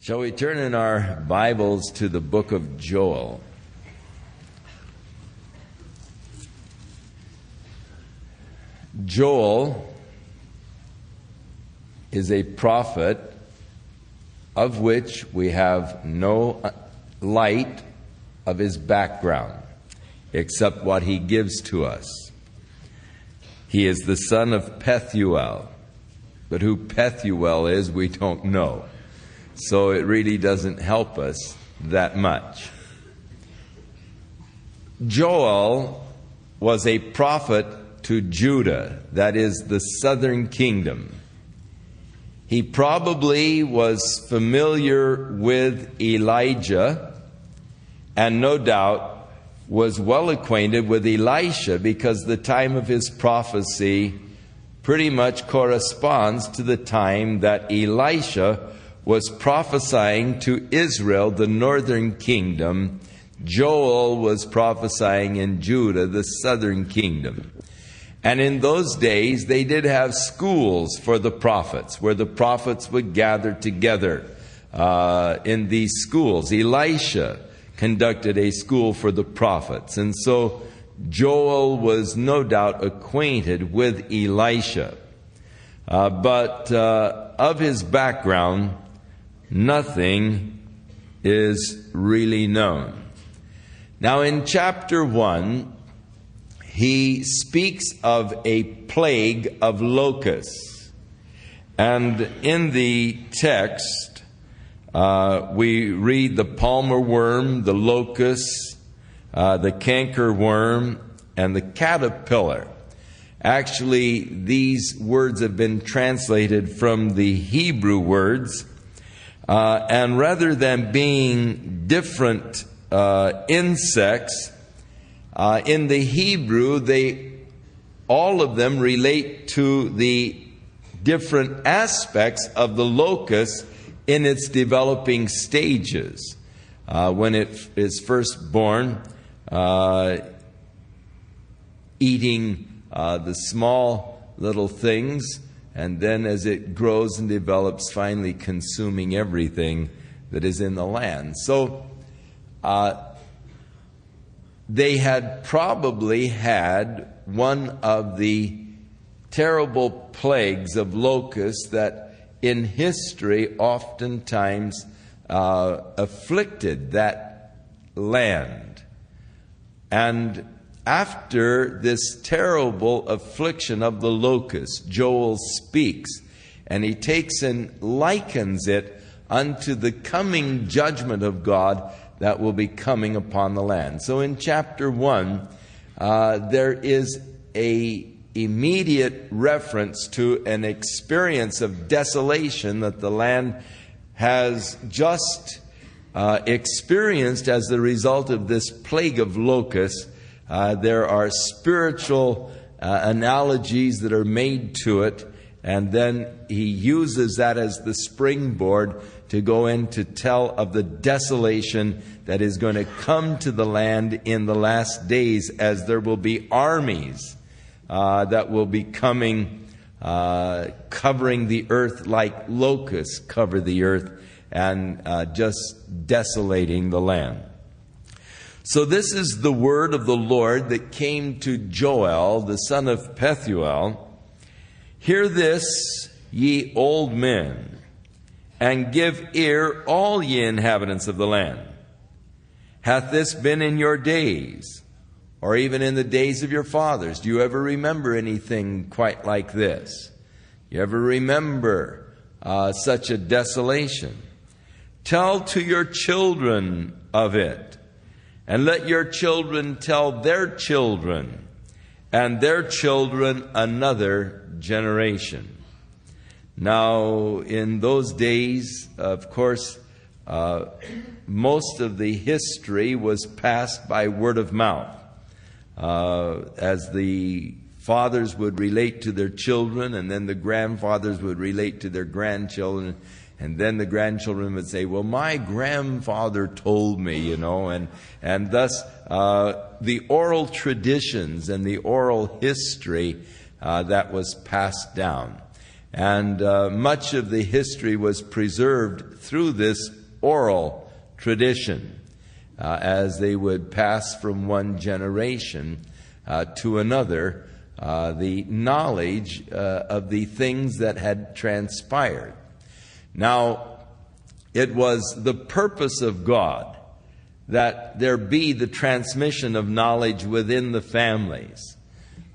Shall we turn in our Bibles to the book of Joel? Joel is a prophet of which we have no light of his background except what he gives to us. He is the son of Pethuel, but who Pethuel is, we don't know. So it really doesn't help us that much. Joel was a prophet to Judah, that is the southern kingdom. He probably was familiar with Elijah and no doubt was well acquainted with Elisha, because the time of his prophecy pretty much corresponds to the time that Elisha was prophesying to Israel, the northern kingdom. Joel was prophesying in Judah, the southern kingdom. And in those days, they did have schools for the prophets, where the prophets would gather together in these schools. Elisha conducted a school for the prophets. And so Joel was no doubt acquainted with Elisha. But of his background, nothing is really known. Now in chapter 1, he speaks of a plague of locusts. And in the text, we read the palmer worm, the locust, the canker worm, and the caterpillar. Actually, these words have been translated from the Hebrew words. And rather than being different insects, in the Hebrew, all of them relate to the different aspects of the locust in its developing stages. When it is first born, eating the small little things, and then as it grows and develops, finally consuming everything that is in the land. So they had probably had one of the terrible plagues of locusts that in history oftentimes afflicted that land. And after this terrible affliction of the locust, Joel speaks, and he takes and likens it unto the coming judgment of God that will be coming upon the land. So in chapter 1, there is an immediate reference to an experience of desolation that the land has just experienced as the result of this plague of locusts. There are spiritual analogies that are made to it, and then he uses that as the springboard to go in to tell of the desolation that is going to come to the land in the last days, as there will be armies that will be coming, covering the earth like locusts cover the earth, and just desolating the land. So this is the word of the Lord that came to Joel, the son of Pethuel. Hear this, ye old men, and give ear, all ye inhabitants of the land. Hath this been in your days, or even in the days of your fathers? Do you ever remember anything quite like this? You ever remember such a desolation? Tell to your children of it, and let your children tell their children, and their children another generation. Now, in those days, of course, most of the history was passed by word of mouth. As the fathers would relate to their children, and then the grandfathers would relate to their grandchildren, and then the grandchildren would say, well, my grandfather told me, and thus the oral traditions and the oral history that was passed down. And much of the history was preserved through this oral tradition as they would pass from one generation to another the knowledge of the things that had transpired. Now, it was the purpose of God that there be the transmission of knowledge within the families.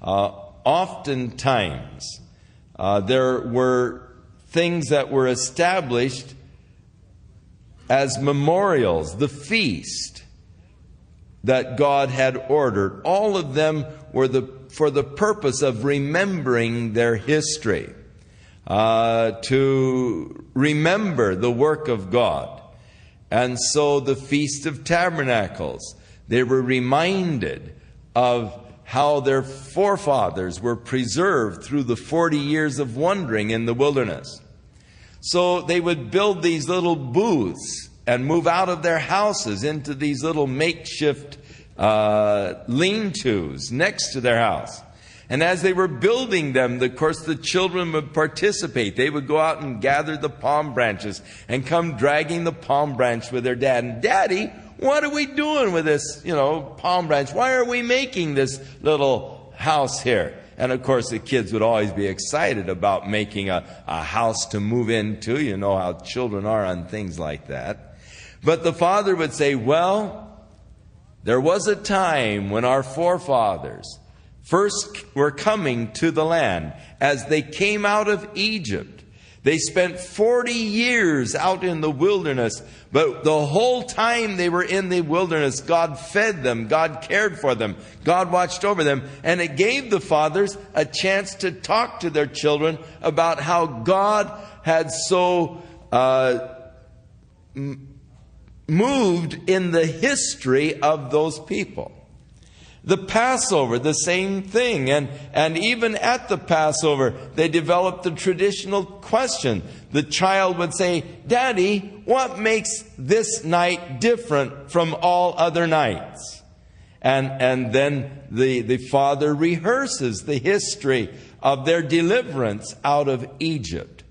Oftentimes, there were things that were established as memorials, the feast that God had ordered. All of them were for the purpose of remembering their history, to remember the work of God. And so the Feast of Tabernacles, they were reminded of how their forefathers were preserved through the 40 years of wandering in the wilderness. So they would build these little booths and move out of their houses into these little makeshift lean-tos next to their house. And as they were building them, of course, the children would participate. They would go out and gather the palm branches and come dragging the palm branch with their dad. And, Daddy, what are we doing with this, palm branch? Why are we making this little house here? And, of course, the kids would always be excited about making a house to move into. You know how children are on things like that. But the father would say, well, there was a time when our forefathers first were coming to the land. As they came out of Egypt, they spent 40 years out in the wilderness. But the whole time they were in the wilderness, God fed them, God cared for them, God watched over them. And it gave the fathers a chance to talk to their children about how God had so moved in the history of those people. The Passover, the same thing. And even at the Passover, they developed the traditional question. The child would say, Daddy, what makes this night different from all other nights? And then the father rehearses the history of their deliverance out of Egypt.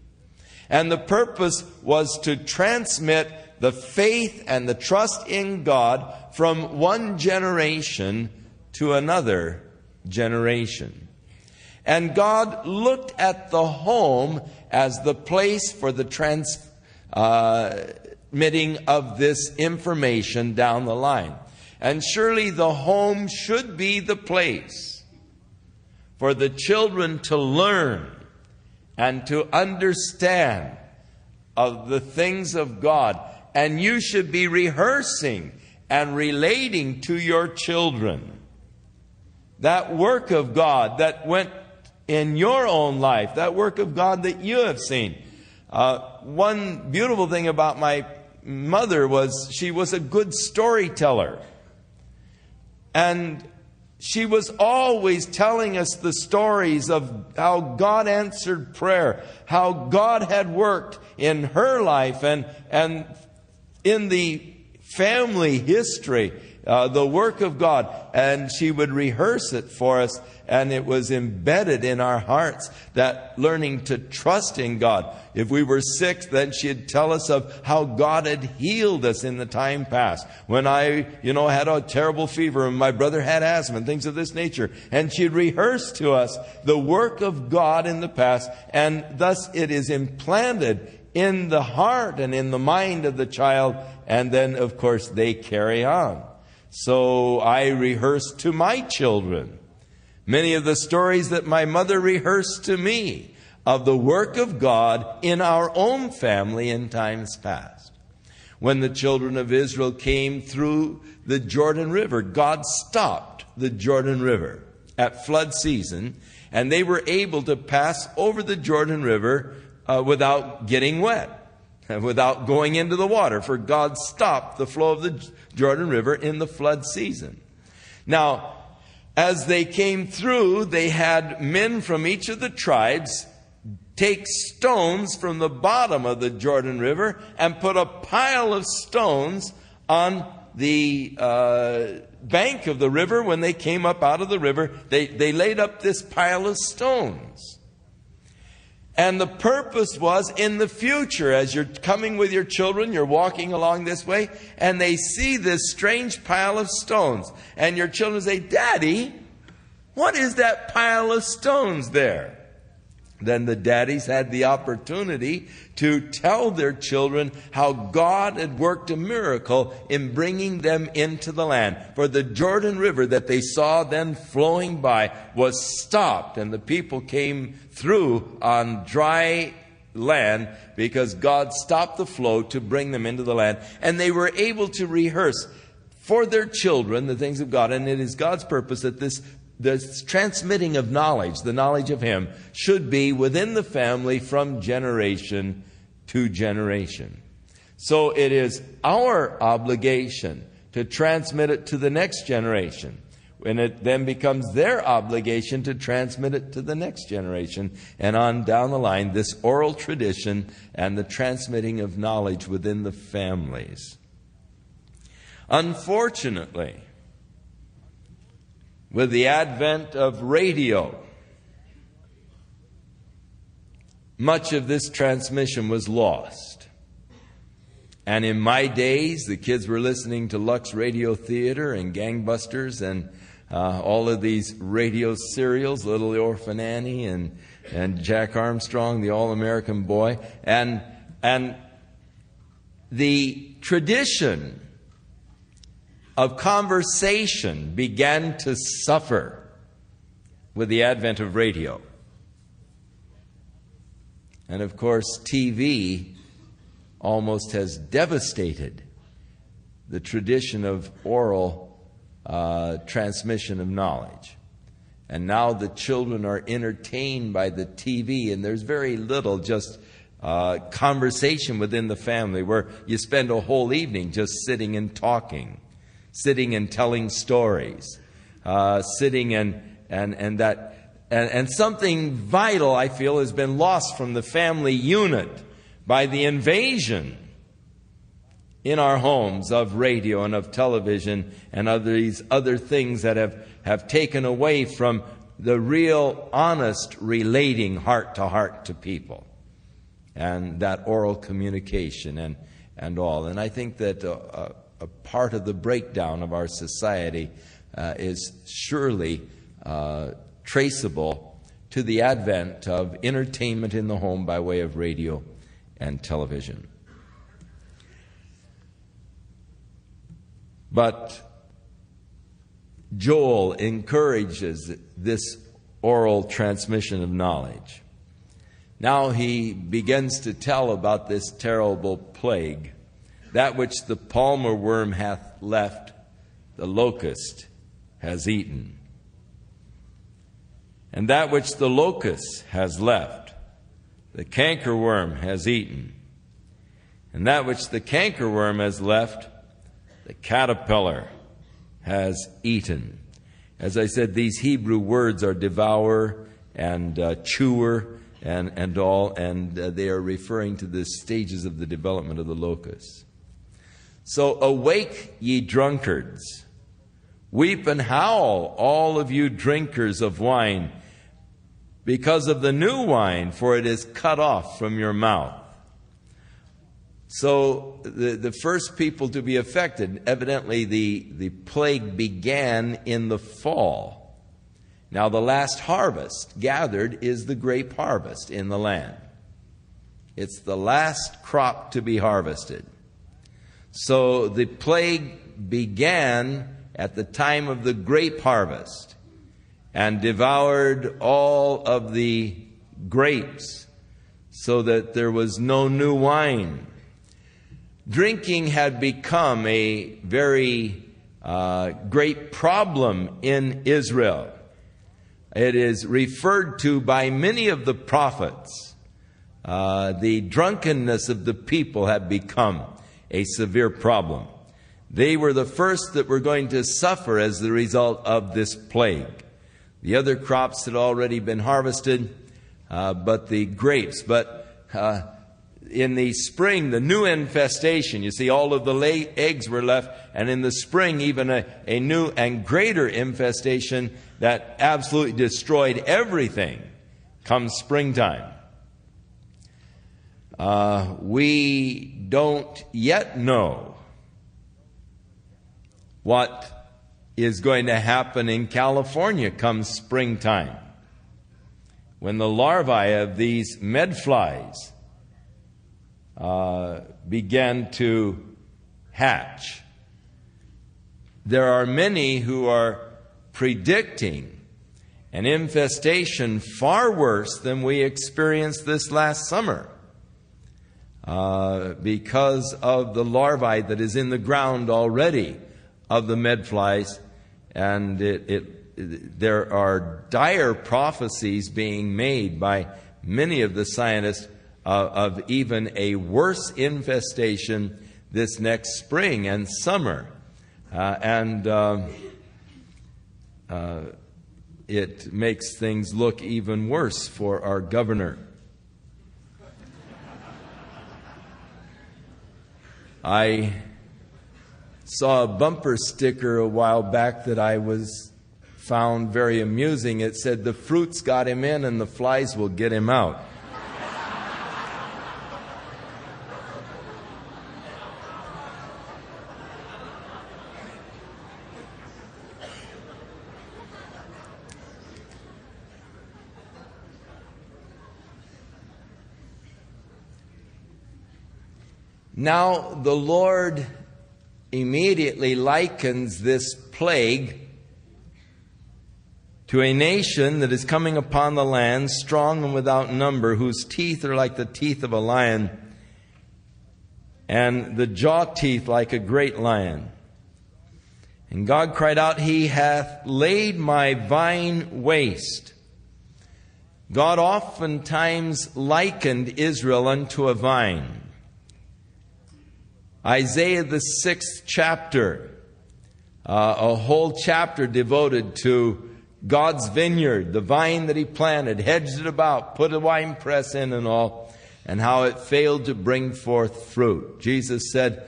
And the purpose was to transmit the faith and the trust in God from one generation to another generation. And God looked at the home as the place for the transmitting of this information down the line. And surely the home should be the place for the children to learn and to understand of the things of God. And you should be rehearsing and relating to your children that work of God that went in your own life, that work of God that you have seen. One beautiful thing about my mother was she was a good storyteller. And she was always telling us the stories of how God answered prayer, how God had worked in her life and in the family history, the work of God. And she would rehearse it for us, and it was embedded in our hearts, that learning to trust in God. If we were sick, then she'd tell us of how God had healed us in the time past. When I, had a terrible fever and my brother had asthma and things of this nature. And she'd rehearse to us the work of God in the past, and thus it is implanted in the heart and in the mind of the child, and then, of course, they carry on. So I rehearse to my children many of the stories that my mother rehearsed to me of the work of God in our own family in times past. When the children of Israel came through the Jordan River, God stopped the Jordan River at flood season, and they were able to pass over the Jordan River without getting wet, without going into the water, for God stopped the flow of the Jordan River in the flood season. Now, as they came through, they had men from each of the tribes take stones from the bottom of the Jordan River and put a pile of stones on the bank of the river. When they came up out of the river, they laid up this pile of stones. And the purpose was in the future, as you're coming with your children, you're walking along this way, and they see this strange pile of stones. And your children say, "Daddy, what is that pile of stones there?" Then the daddies had the opportunity to tell their children how God had worked a miracle in bringing them into the land. For the Jordan River that they saw then flowing by was stopped, and the people came through on dry land because God stopped the flow to bring them into the land. And they were able to rehearse for their children the things of God. And it is God's purpose that this transmitting of knowledge, the knowledge of Him, should be within the family from generation to generation. So it is our obligation to transmit it to the next generation. And it then becomes their obligation to transmit it to the next generation. And on down the line, this oral tradition and the transmitting of knowledge within the families. Unfortunately, with the advent of radio, much of this transmission was lost. And in my days, the kids were listening to Lux Radio Theater and Gangbusters and all of these radio serials, Little Orphan Annie and Jack Armstrong, the All-American Boy. And the tradition of conversation began to suffer with the advent of radio. And of course, TV almost has devastated the tradition of oral transmission of knowledge. And now the children are entertained by the TV, and there's very little just conversation within the family where you spend a whole evening just sitting and talking, sitting and telling stories, sitting and something vital, I feel, has been lost from the family unit by the invasion in our homes of radio and of television and of these other things that have taken away from the real, honest relating heart to people, and that oral communication and all. And I think that a part of the breakdown of our society is surely traceable to the advent of entertainment in the home by way of radio and television. But Joel encourages this oral transmission of knowledge. Now he begins to tell about this terrible plague. That which the palmer worm hath left, the locust has eaten. And that which the locust has left, the cankerworm has eaten. And that which the cankerworm has left, the caterpillar has eaten. As I said, these Hebrew words are devourer and chewer and all, and they are referring to the stages of the development of the locust. So awake, ye drunkards, weep and howl, all of you drinkers of wine, because of the new wine, for it is cut off from your mouth. So the first people to be affected, evidently the plague began in the fall. Now the last harvest gathered is the grape harvest in the land. It's the last crop to be harvested. So the plague began at the time of the grape harvest and devoured all of the grapes so that there was no new wine. Drinking had become a very great problem in Israel. It is referred to by many of the prophets. The drunkenness of the people had become a severe problem. They were the first that were going to suffer as the result of this plague. The other crops had already been harvested, but the grapes. But in the spring, the new infestation, you see, all of the eggs were left, and in the spring, even a new and greater infestation that absolutely destroyed everything comes springtime. We don't yet know what is going to happen in California come springtime, when the larvae of these medflies began to hatch. There are many who are predicting an infestation far worse than we experienced this last summer because of the larvae that is in the ground already of the medflies. And there are dire prophecies being made by many of the scientists of even a worse infestation this next spring and summer. It makes things look even worse for our governor. I saw a bumper sticker a while back that I found very amusing. It said, "The fruits got him in and the flies will get him out." Now the Lord immediately likens this plague to a nation that is coming upon the land, strong and without number, whose teeth are like the teeth of a lion, and the jaw teeth like a great lion. And God cried out, "He hath laid my vine waste." God oftentimes likened Israel unto a vine. Isaiah, the 6th chapter, a whole chapter devoted to God's vineyard, the vine that He planted, hedged it about, put a winepress in and all, and how it failed to bring forth fruit. Jesus said,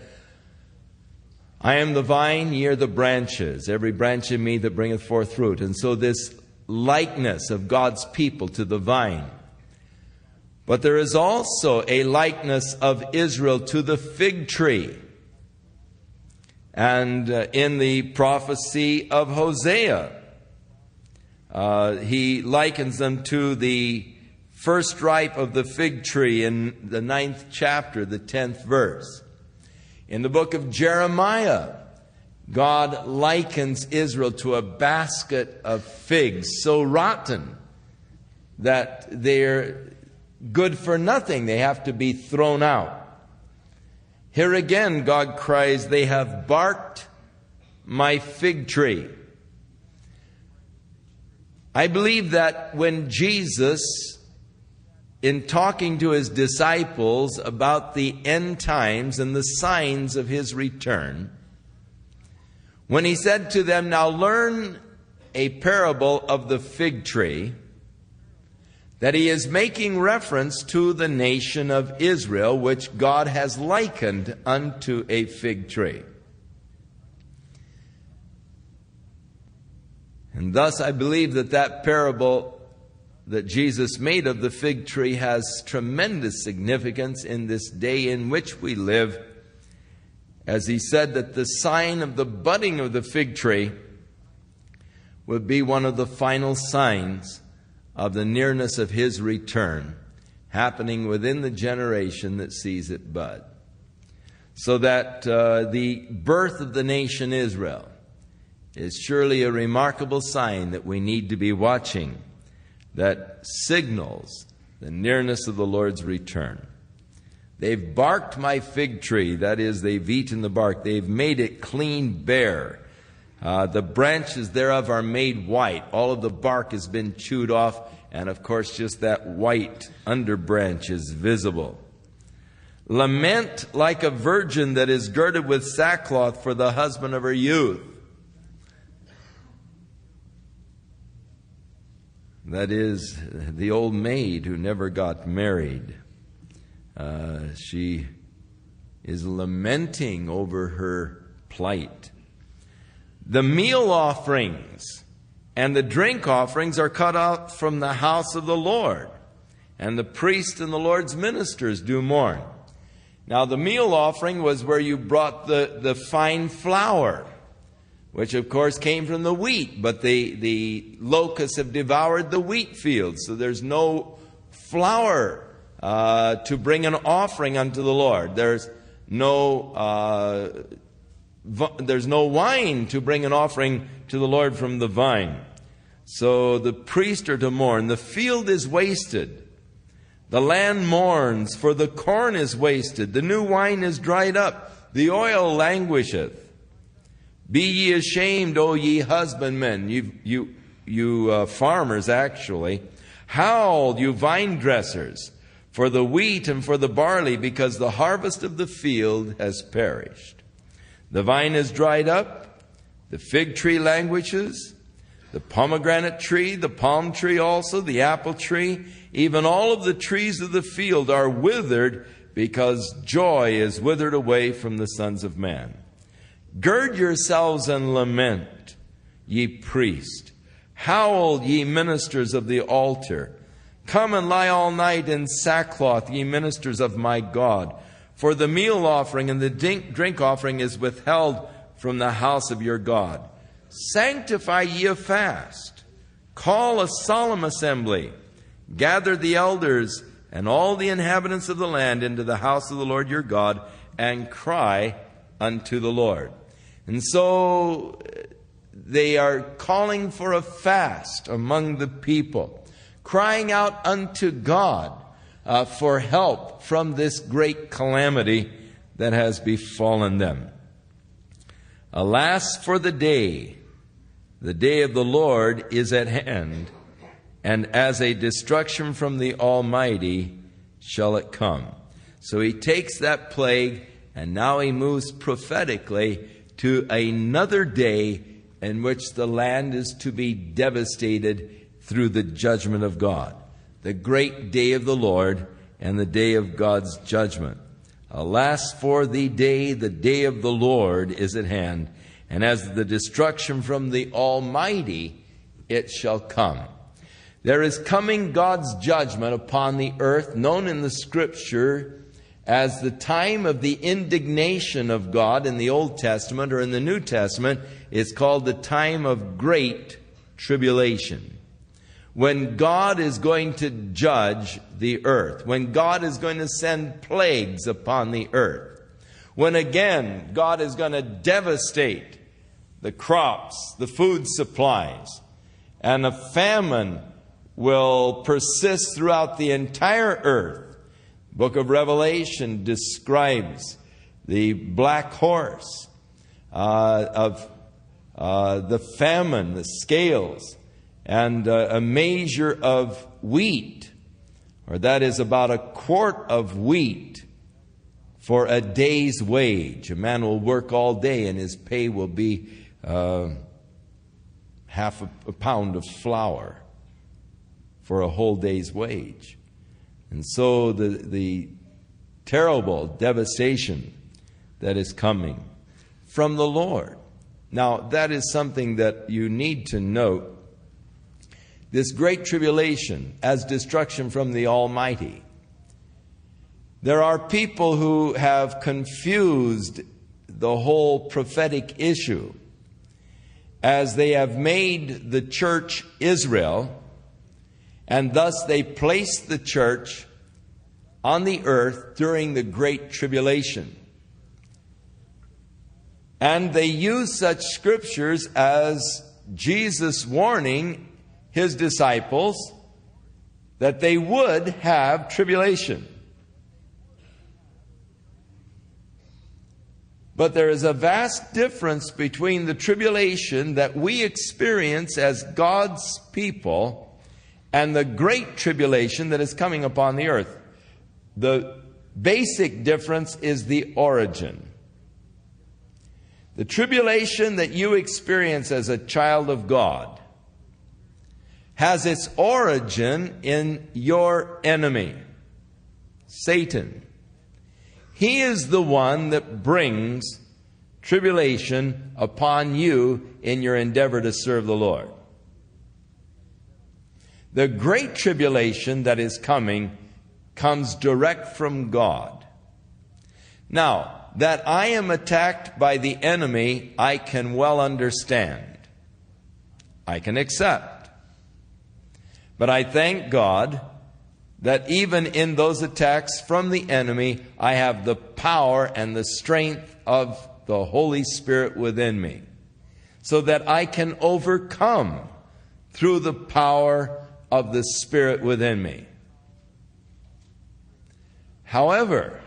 "I am the vine, ye are the branches. Every branch in me that bringeth forth fruit." And so this likeness of God's people to the vine. But there is also a likeness of Israel to the fig tree. And in the prophecy of Hosea, he likens them to the first ripe of the fig tree in the 9th chapter, the 10th verse. In the book of Jeremiah, God likens Israel to a basket of figs so rotten that they're good for nothing. They have to be thrown out. Here again, God cries, "They have barked my fig tree." I believe that when Jesus, in talking to His disciples about the end times and the signs of His return, when He said to them, "Now learn a parable of the fig tree," that He is making reference to the nation of Israel, which God has likened unto a fig tree. And thus I believe that parable that Jesus made of the fig tree has tremendous significance in this day in which we live, as He said that the sign of the budding of the fig tree would be one of the final signs of the nearness of His return, happening within the generation that sees it bud. So that the birth of the nation Israel is surely a remarkable sign that we need to be watching, that signals the nearness of the Lord's return. They've barked my fig tree, that is, they've eaten the bark, they've made it clean bare. The branches thereof are made white. All of the bark has been chewed off, and of course just that white underbranch is visible. Lament like a virgin that is girded with sackcloth for the husband of her youth. That is, the old maid who never got married. She is lamenting over her plight. The meal offerings and the drink offerings are cut out from the house of the Lord, and the priest and the Lord's ministers do mourn. Now the meal offering was where you brought the fine flour, which of course came from the wheat, but the locusts have devoured the wheat fields, so there's no flour to bring an offering unto the Lord. There's no wine to bring an offering to the Lord from the vine. So the priests are to mourn. The field is wasted. The land mourns, for the corn is wasted. The new wine is dried up. The oil languisheth. Be ye ashamed, O ye husbandmen, you farmers actually. Howl, you vine dressers, for the wheat and for the barley, because the harvest of the field has perished. The vine is dried up, the fig tree languishes, the pomegranate tree, the palm tree also, the apple tree, even all of the trees of the field are withered, because joy is withered away from the sons of man. Gird yourselves and lament, ye priests. Howl, ye ministers of the altar. Come and lie all night in sackcloth, ye ministers of my God. For the meal offering and the drink offering is withheld from the house of your God. Sanctify ye a fast. Call a solemn assembly. Gather the elders and all the inhabitants of the land into the house of the Lord your God, and cry unto the Lord. And so they are calling for a fast among the people, crying out unto God for help from this great calamity that has befallen them. Alas for the day of the Lord is at hand, and as a destruction from the Almighty shall it come. So he takes that plague, and now he moves prophetically to another day in which the land is to be devastated through the judgment of God. The great day of the Lord and the day of God's judgment. Alas for the day of the Lord is at hand, and as the destruction from the Almighty it shall come. There is coming God's judgment upon the earth, known in the Scripture as the time of the indignation of God in the Old Testament, or in the New Testament, it's called the time of great tribulation. When God is going to judge the earth, when God is going to send plagues upon the earth, when again God is going to devastate the crops, the food supplies, and a famine will persist throughout the entire earth. The book of Revelation describes the black horse of the famine, the scales, and a measure of wheat, or that is about a quart of wheat for a day's wage. A man will work all day and his pay will be half a pound of flour for a whole day's wage. And so the terrible devastation that is coming from the Lord. Now, that is something that you need to note. This great tribulation as destruction from the Almighty. There are people who have confused the whole prophetic issue, as they have made the church Israel, and thus they placed the church on the earth during the Great Tribulation. And they use such scriptures as Jesus warning his disciples that they would have tribulation. But there is a vast difference between the tribulation that we experience as God's people and the great tribulation that is coming upon the earth. The basic difference is the origin. The tribulation that you experience as a child of God has its origin in your enemy, Satan. He is the one that brings tribulation upon you in your endeavor to serve the Lord. The great tribulation that is coming comes direct from God. Now, that I am attacked by the enemy, I can well understand. I can accept. But I thank God that even in those attacks from the enemy, I have the power and the strength of the Holy Spirit within me, so that I can overcome through the power of the Spirit within me. However,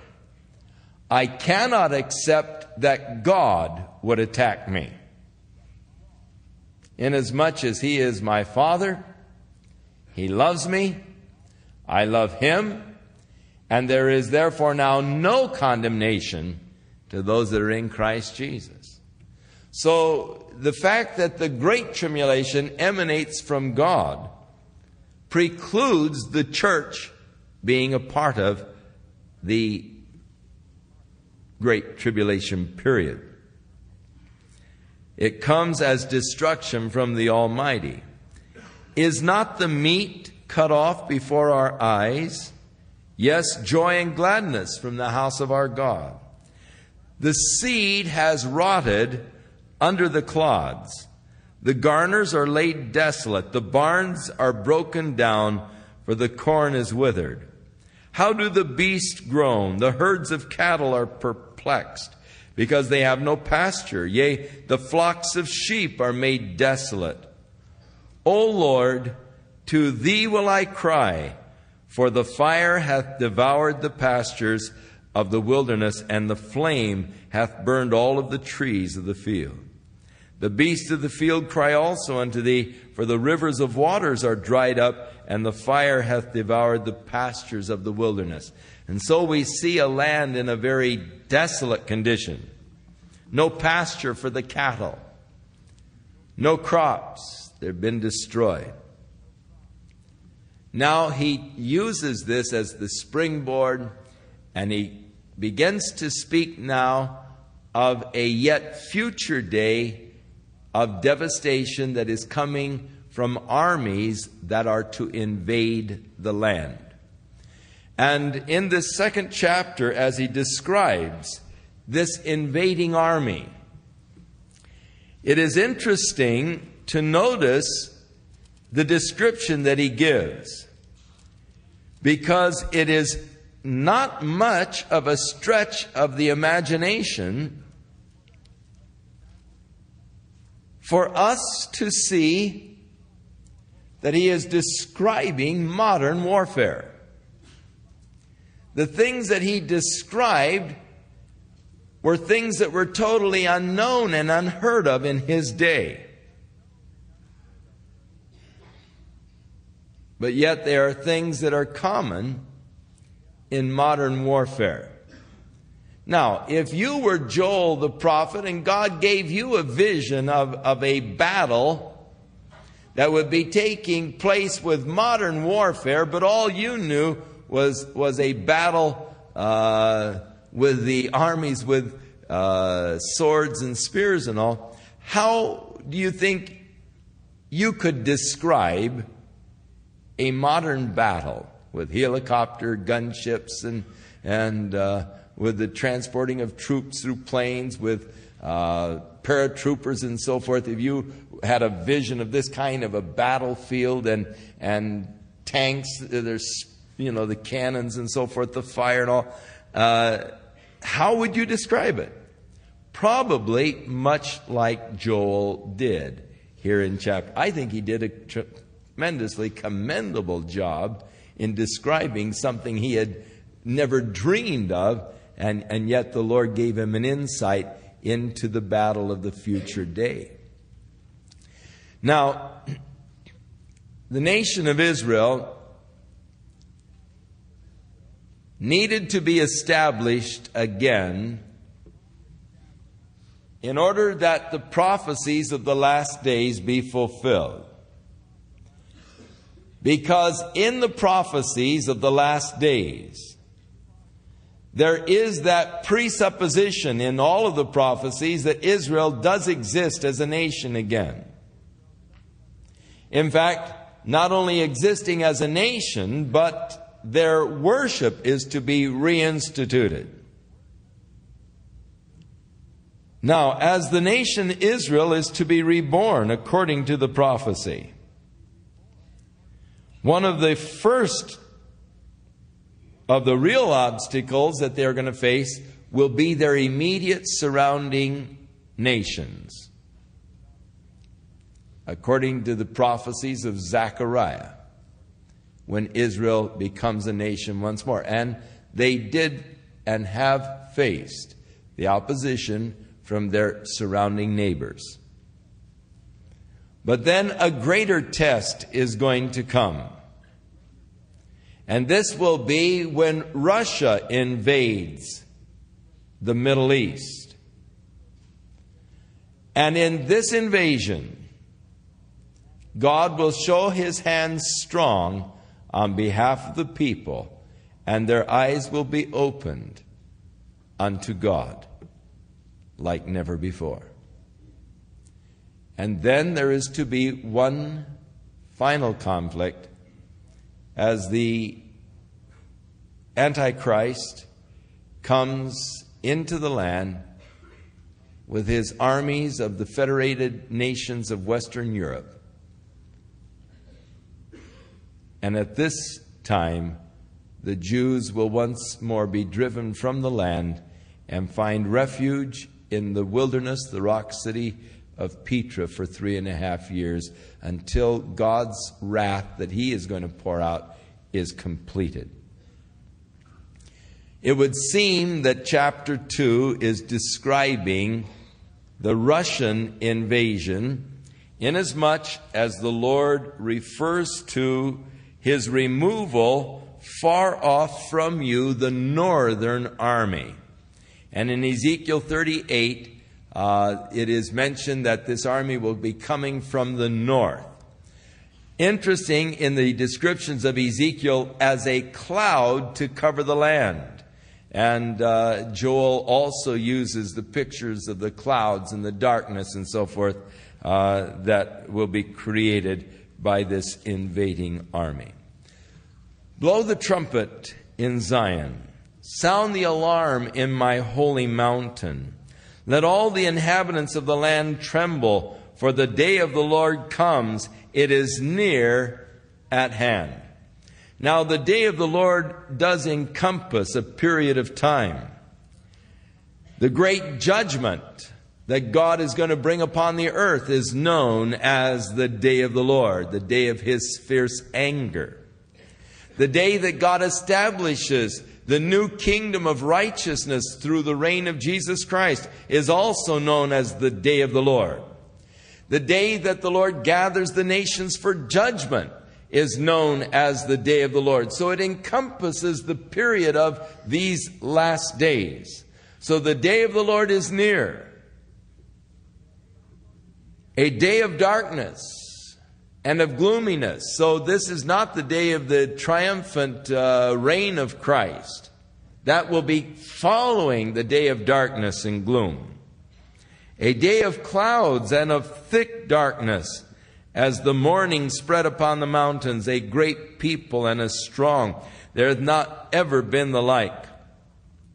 I cannot accept that God would attack me. Inasmuch as He is my Father, He loves me, I love Him, and there is therefore now no condemnation to those that are in Christ Jesus. So the fact that the great tribulation emanates from God precludes the church being a part of the great tribulation period. It comes as destruction from the Almighty. Is not the meat cut off before our eyes? Yes, joy and gladness from the house of our God. The seed has rotted under the clods. The garners are laid desolate. The barns are broken down, for the corn is withered. How do the beasts groan? The herds of cattle are perplexed, because they have no pasture. Yea, the flocks of sheep are made desolate. O Lord, to Thee will I cry, for the fire hath devoured the pastures of the wilderness, and the flame hath burned all of the trees of the field. The beasts of the field cry also unto Thee, for the rivers of waters are dried up, and the fire hath devoured the pastures of the wilderness. And so we see a land in a very desolate condition. No pasture for the cattle. No crops. They've been destroyed. Now he uses this as the springboard, and he begins to speak now of a yet future day of devastation that is coming from armies that are to invade the land. And in this second chapter, as he describes this invading army, it is interesting to notice the description that he gives, because it is not much of a stretch of the imagination for us to see that he is describing modern warfare. The things that he described were things that were totally unknown and unheard of in his day. But yet there are things that are common in modern warfare. Now, if you were Joel the prophet and God gave you a vision of a battle that would be taking place with modern warfare, but all you knew was a battle with the armies with swords and spears and all, how do you think you could describe a modern battle with helicopter gunships and with the transporting of troops through planes, with paratroopers and so forth? If you had a vision of this kind of a battlefield and tanks, there's the cannons and so forth, the fire and all, how would you describe it? Probably much like Joel did here in chapter. I think he did a tremendously commendable job in describing something he had never dreamed of, and yet the Lord gave him an insight into the battle of the future day. Now, the nation of Israel needed to be established again in order that the prophecies of the last days be fulfilled. Because in the prophecies of the last days, there is that presupposition in all of the prophecies that Israel does exist as a nation again. In fact, not only existing as a nation, but their worship is to be reinstituted. Now, as the nation Israel is to be reborn according to the prophecy, one of the first of the real obstacles that they're going to face will be their immediate surrounding nations, according to the prophecies of Zechariah, when Israel becomes a nation once more. And they did and have faced the opposition from their surrounding neighbors. But then a greater test is going to come. And this will be when Russia invades the Middle East. And in this invasion, God will show His hand strong on behalf of the people, and their eyes will be opened unto God like never before. And then there is to be one final conflict as the Antichrist comes into the land with his armies of the federated nations of Western Europe. And at this time, the Jews will once more be driven from the land and find refuge in the wilderness, the rock city of Petra, for 3.5 years, until God's wrath that He is going to pour out is completed. It would seem that chapter 2 is describing the Russian invasion, inasmuch as the Lord refers to His removal far off from you, the northern army. And in Ezekiel 38, it is mentioned that this army will be coming from the north. Interesting in the descriptions of Ezekiel as a cloud to cover the land. And Joel also uses the pictures of the clouds and the darkness and so forth that will be created by this invading army. Blow the trumpet in Zion. Sound the alarm in my holy mountain. Let all the inhabitants of the land tremble, for the day of the Lord comes. It is near at hand. Now, the day of the Lord does encompass a period of time. The great judgment that God is going to bring upon the earth is known as the day of the Lord, the day of His fierce anger. The day that God establishes the new kingdom of righteousness through the reign of Jesus Christ is also known as the day of the Lord. The day that the Lord gathers the nations for judgment is known as the day of the Lord. So it encompasses the period of these last days. So the day of the Lord is near. A day of darkness and of gloominess. So this is not the day of the triumphant reign of Christ. That will be following the day of darkness and gloom. A day of clouds and of thick darkness, as the morning spread upon the mountains, a great people and a strong. There hath not ever been the like,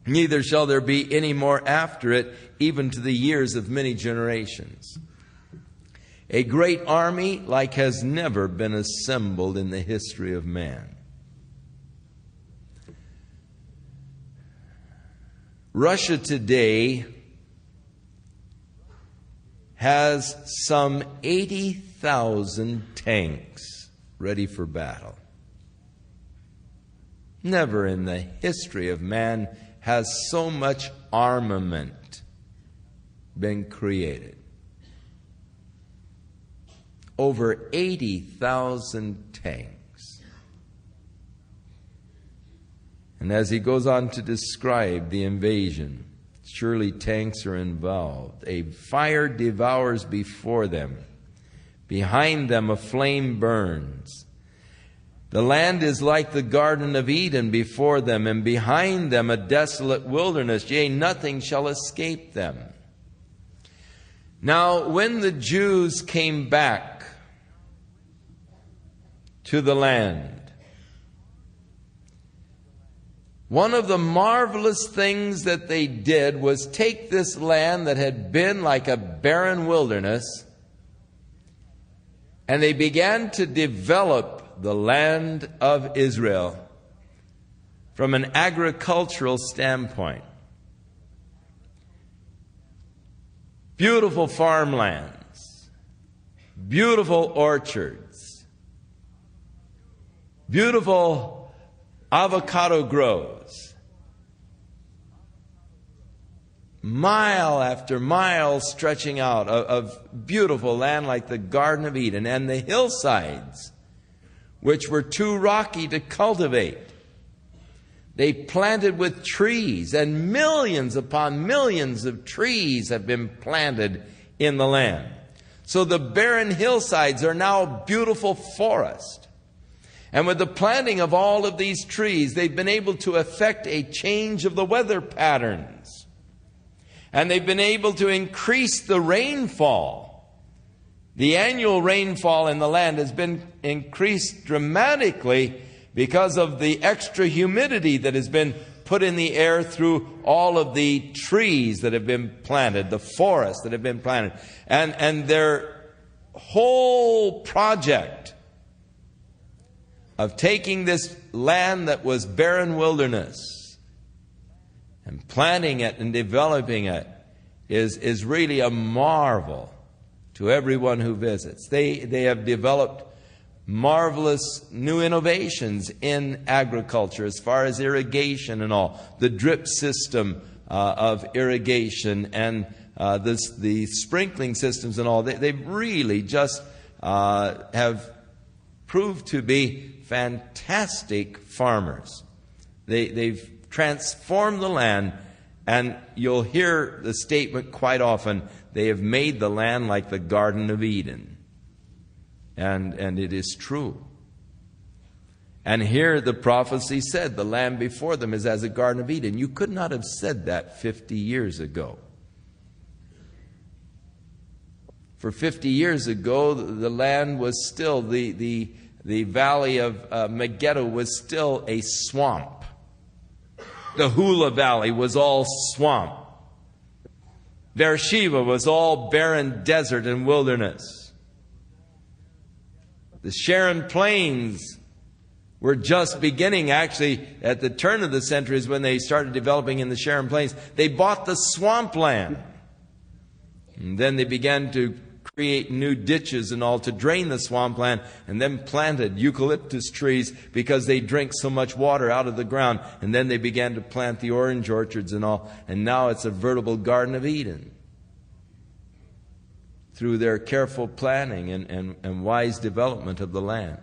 neither shall there be any more after it, even to the years of many generations. A great army like has never been assembled in the history of man. Russia today has some 80,000 tanks ready for battle. Never in the history of man has so much armament been created. Over 80,000 tanks. And as he goes on to describe the invasion, surely tanks are involved. A fire devours before them. Behind them a flame burns. The land is like the Garden of Eden before them, and behind them a desolate wilderness. Yea, nothing shall escape them. Now, when the Jews came back to the land. One of the marvelous things that they did was take this land that had been like a barren wilderness, and they began to develop the land of Israel from an agricultural standpoint. Beautiful farmlands, beautiful orchards, beautiful avocado groves, mile after mile stretching out of beautiful land like the Garden of Eden, and the hillsides, which were too rocky to cultivate, they planted with trees, and millions upon millions of trees have been planted in the land. So the barren hillsides are now beautiful forest. And with the planting of all of these trees, they've been able to effect a change of the weather patterns. And they've been able to increase the rainfall. The annual rainfall in the land has been increased dramatically because of the extra humidity that has been put in the air through all of the trees that have been planted, the forests that have been planted. And their whole project of taking this land that was barren wilderness and planting it and developing it is really a marvel to everyone who visits. They have developed marvelous new innovations in agriculture as far as irrigation and all. The drip system of irrigation and the sprinkling systems and all. They really just have proved to be fantastic farmers. They've transformed the land, and you'll hear the statement quite often, they have made the land like the Garden of Eden. And it is true. And here the prophecy said, the land before them is as a Garden of Eden. You could not have said that 50 years ago. For 50 years ago, the land was still, the valley of Megiddo was still a swamp. The Hula Valley was all swamp. Beersheba was all barren desert and wilderness. The Sharon Plains were just beginning, actually, at the turn of the centuries when they started developing in the Sharon Plains. They bought the swampland. And then they began to create new ditches and all to drain the swampland, and then planted eucalyptus trees because they drink so much water out of the ground. And then they began to plant the orange orchards and all. And now it's a veritable Garden of Eden, through their careful planning and wise development of the land.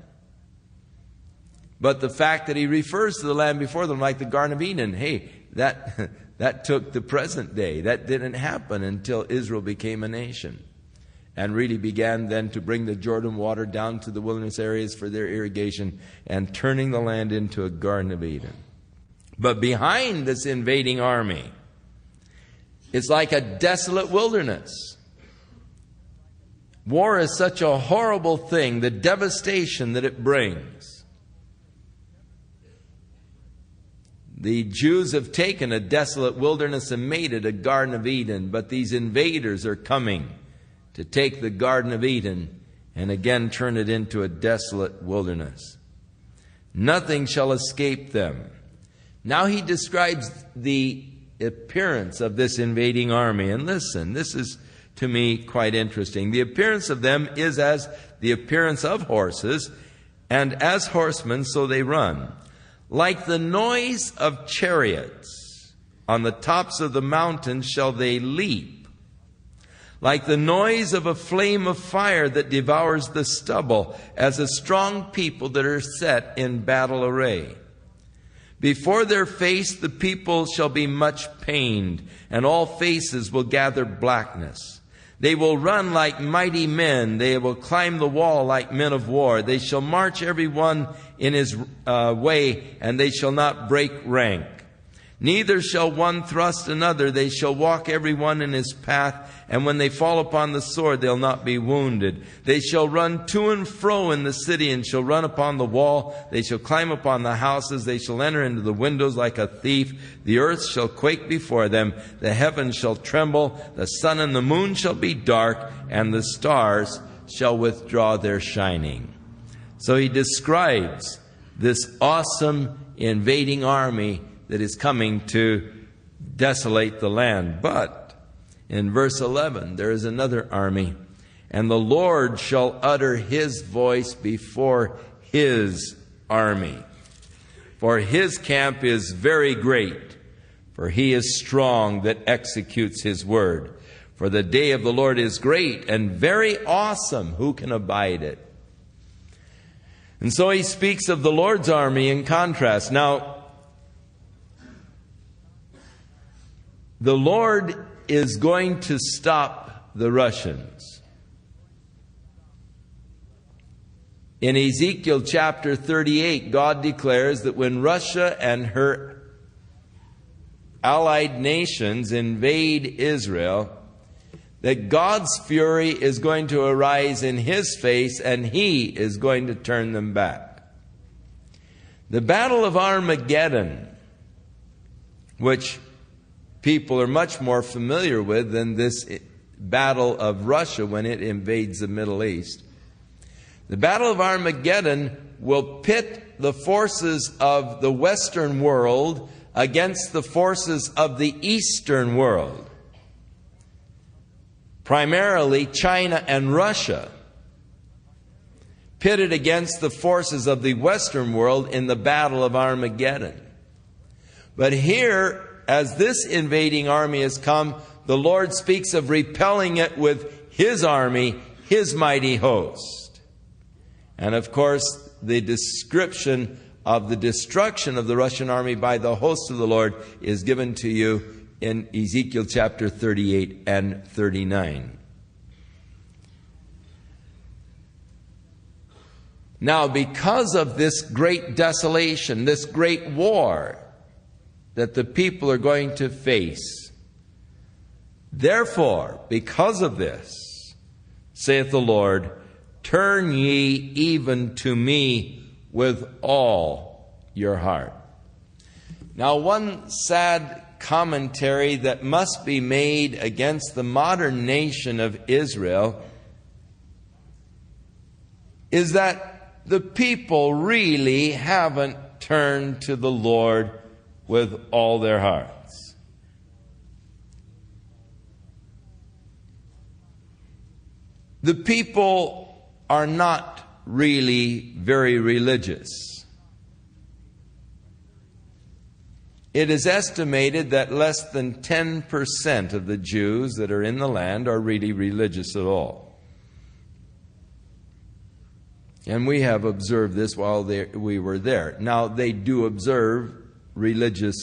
But the fact that he refers to the land before them like the Garden of Eden, hey, that took the present day. That didn't happen until Israel became a nation and really began then to bring the Jordan water down to the wilderness areas for their irrigation and turning the land into a Garden of Eden. But behind this invading army, it's like a desolate wilderness. War is such a horrible thing, the devastation that it brings. The Jews have taken a desolate wilderness and made it a Garden of Eden, but these invaders are coming to take the Garden of Eden and again turn it into a desolate wilderness. Nothing shall escape them. Now he describes the appearance of this invading army. And listen, this is to me quite interesting. The appearance of them is as the appearance of horses, and as horsemen so they run. Like the noise of chariots, on the tops of the mountains shall they leap. Like the noise of a flame of fire that devours the stubble, as a strong people that are set in battle array. Before their face the people shall be much pained, and all faces will gather blackness. They will run like mighty men. They will climb the wall like men of war. They shall march every one in his way, and they shall not break rank. Neither shall one thrust another. They shall walk every one in his path. And when they fall upon the sword, they'll not be wounded. They shall run to and fro in the city, and shall run upon the wall. They shall climb upon the houses. They shall enter into the windows like a thief. The earth shall quake before them. The heavens shall tremble. The sun and the moon shall be dark, and the stars shall withdraw their shining. So he describes this awesome invading army that is coming to desolate the land. But in verse 11, there is another army. And the Lord shall utter his voice before his army. For his camp is very great, for he is strong that executes his word. For the day of the Lord is great and very awesome. Who can abide it? And so he speaks of the Lord's army in contrast. Now, the Lord is going to stop the Russians. In Ezekiel chapter 38, God declares that when Russia and her allied nations invade Israel, that God's fury is going to arise in his face, and he is going to turn them back. The Battle of Armageddon, which people are much more familiar with than this battle of Russia when it invades the Middle East. The Battle of Armageddon will pit the forces of the Western world against the forces of the Eastern world. Primarily China and Russia, pitted against the forces of the Western world in the Battle of Armageddon. But here, as this invading army has come, the Lord speaks of repelling it with his army, his mighty host. And of course, the description of the destruction of the Russian army by the host of the Lord is given to you in Ezekiel chapter 38 and 39. Now, because of this great desolation, this great war that the people are going to face, therefore, because of this, saith the Lord, turn ye even to me with all your heart. Now, one sad commentary that must be made against the modern nation of Israel is that the people really haven't turned to the Lord with all their hearts. The people are not really very religious. It is estimated that less than 10% of the Jews that are in the land are really religious at all. And we have observed this while we were there. Now, they do observe religious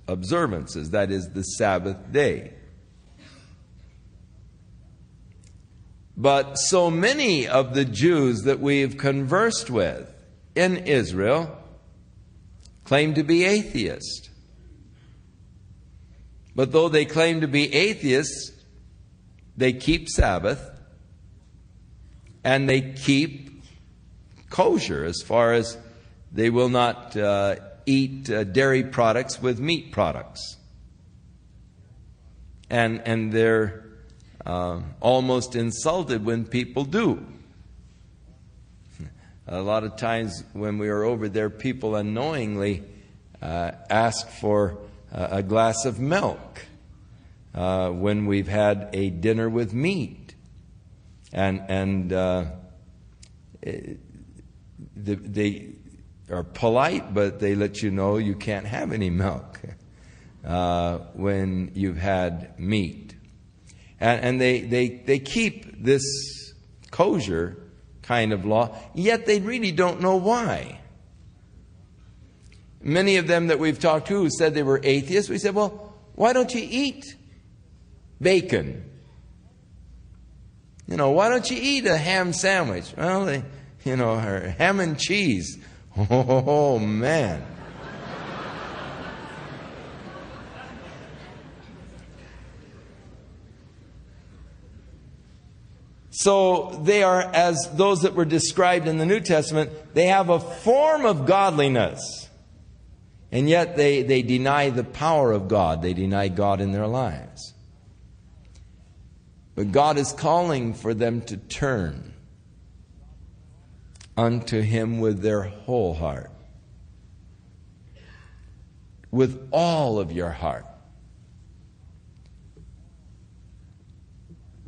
observances, that is, the Sabbath day. But so many of the Jews that we've conversed with in Israel claim to be atheists. But though they claim to be atheists, they keep Sabbath and they keep kosher, as far as they will not eat dairy products with meat products. And they're almost insulted when people do. A lot of times when we are over there, people unknowingly ask for a glass of milk when we've had a dinner with meat. They are polite, but they let you know you can't have any milk when you've had meat. And they keep this kosher kind of law, yet they really don't know why. Many of them that we've talked to who said they were atheists, we said, well, why don't you eat bacon? You know, why don't you eat a ham sandwich? Well, or ham and cheese. Oh, man. So they are as those that were described in the New Testament. They have a form of godliness, and yet they deny the power of God. They deny God in their lives. But God is calling for them to turn unto Him with their whole heart, with all of your heart.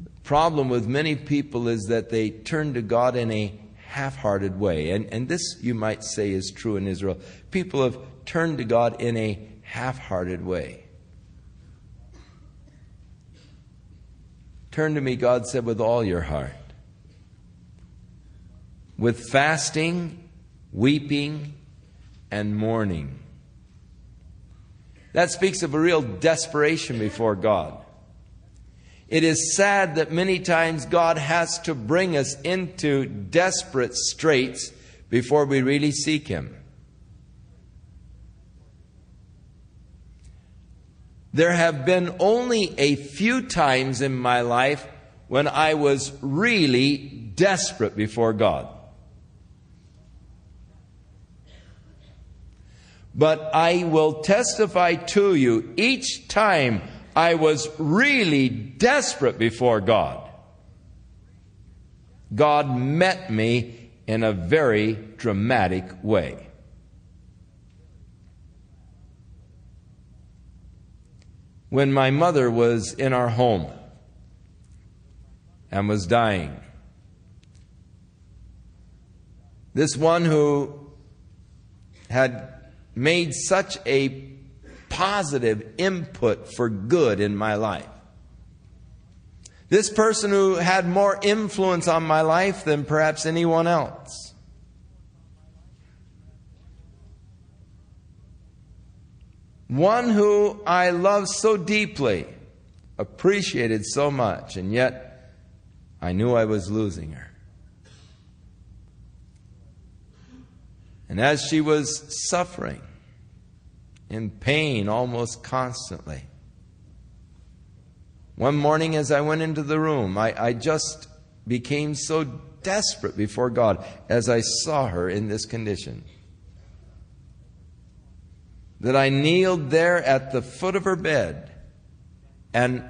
The problem with many people is that they turn to God in a half-hearted way. And this, you might say, is true in Israel. People have turned to God in a half-hearted way. Turn to me, God said, with all your heart. With fasting, weeping, and mourning. That speaks of a real desperation before God. It is sad that many times God has to bring us into desperate straits before we really seek Him. There have been only a few times in my life when I was really desperate before God. But I will testify to you, each time I was really desperate before God, God met me in a very dramatic way. When my mother was in our home and was dying, this one who had made such a positive input for good in my life, this person who had more influence on my life than perhaps anyone else, one who I loved so deeply, appreciated so much, and yet I knew I was losing her. And as she was suffering, in pain almost constantly, one morning as I went into the room, I just became so desperate before God as I saw her in this condition, that I kneeled there at the foot of her bed and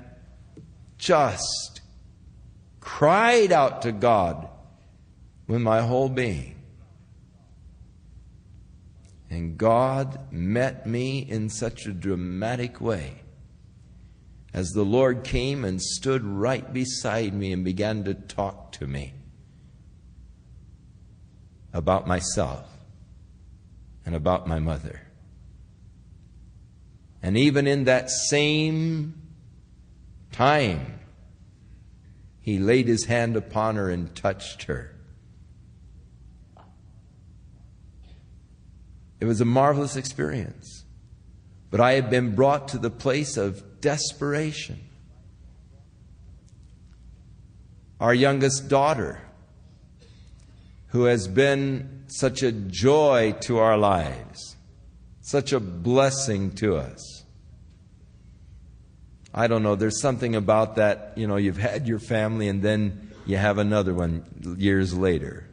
just cried out to God with my whole being. And God met me in such a dramatic way as the Lord came and stood right beside me and began to talk to me about myself and about my mother. And even in that same time, He laid His hand upon her and touched her. It was a marvelous experience. But I had been brought to the place of desperation. Our youngest daughter, who has been such a joy to our lives, such a blessing to us. I don't know, there's something about that, you've had your family and then you have another one years later.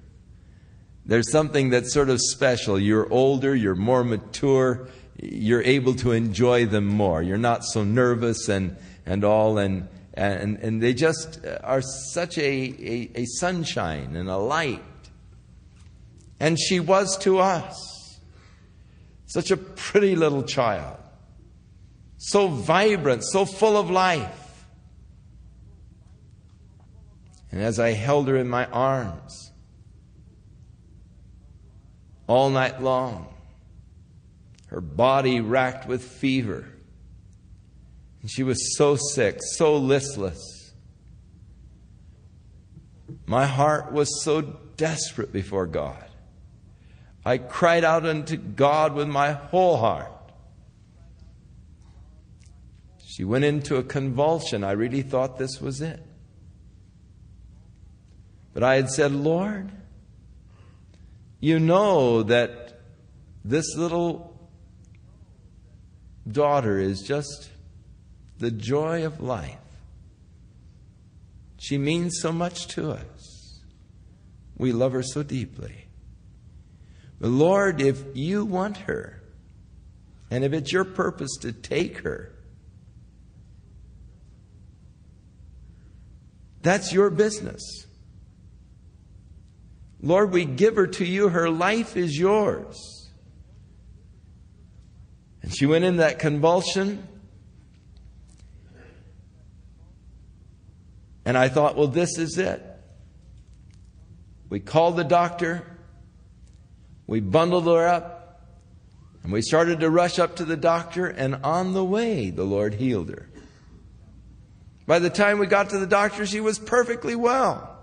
There's something that's sort of special. You're older, you're more mature, you're able to enjoy them more. You're not so nervous and all, and they just are such a sunshine and a light. And she was to us. Such a pretty little child. So vibrant, so full of life. And as I held her in my arms, all night long, her body racked with fever. And she was so sick, so listless. My heart was so desperate before God. I cried out unto God with my whole heart. She went into a convulsion. I really thought this was it. But I had said, Lord, you know that this little daughter is just the joy of life. She means so much to us. We love her so deeply. But Lord, if you want her, and if it's your purpose to take her, that's your business. Lord, we give her to you. Her life is yours. And she went in that convulsion. And I thought, well, this is it. We called the doctor. We bundled her up. And we started to rush up to the doctor. And on the way, the Lord healed her. By the time we got to the doctor, she was perfectly well.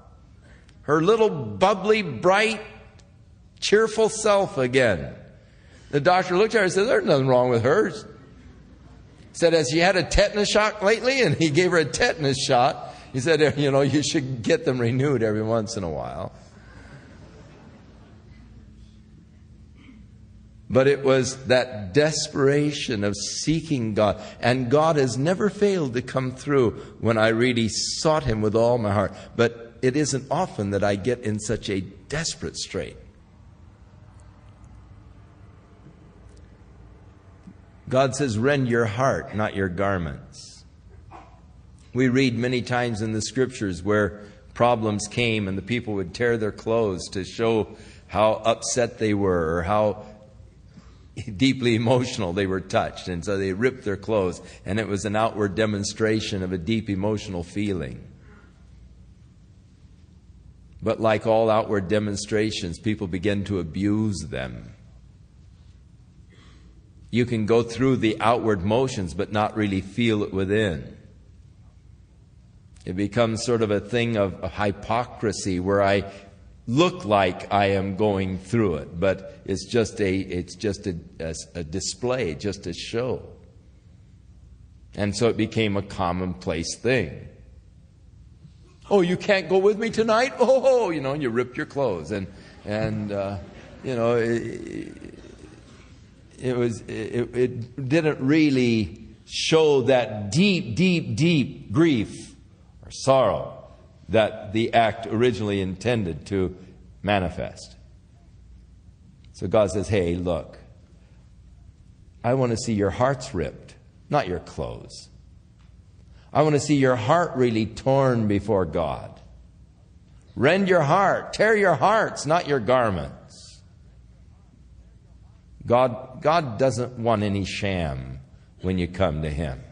Her little bubbly, bright, cheerful self again. The doctor looked at her and said, there's nothing wrong with her. Said, has she had a tetanus shot lately? And he gave her a tetanus shot. He said, you should get them renewed every once in a while. But it was that desperation of seeking God. And God has never failed to come through when I really sought Him with all my heart. But it isn't often that I get in such a desperate strait. God says, rend your heart, not your garments. We read many times in the Scriptures where problems came and the people would tear their clothes to show how upset they were or how deeply emotional they were touched. And so they ripped their clothes, and it was an outward demonstration of a deep emotional feeling. But like all outward demonstrations, people begin to abuse them. You can go through the outward motions but not really feel it within. It becomes sort of a thing of hypocrisy where I look like I am going through it, but it's just a display, just a show. And so it became a commonplace thing. Oh, you can't go with me tonight? Oh, you rip your clothes. And it didn't really show that deep grief or sorrow that the act originally intended to manifest. So God says, hey, look, I want to see your hearts ripped, not your clothes. I want to see your heart really torn before God. Rend your heart, tear your hearts, not your garments. God doesn't want any sham when you come to Him.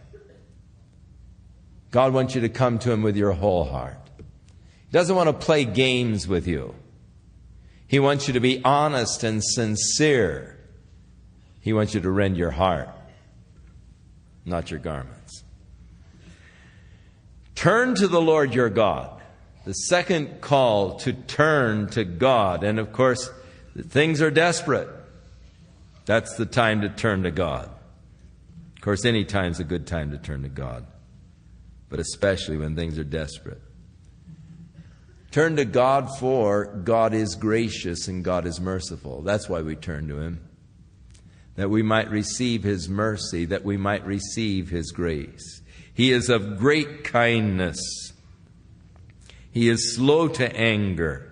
God wants you to come to Him with your whole heart. He doesn't want to play games with you. He wants you to be honest and sincere. He wants you to rend your heart, not your garments. Turn to the Lord your God. The second call to turn to God. And of course, things are desperate. That's the time to turn to God. Of course, any time's a good time to turn to God, but especially when things are desperate. Turn to God, for God is gracious and God is merciful. That's why we turn to Him. That we might receive His mercy, that we might receive His grace. He is of great kindness. He is slow to anger.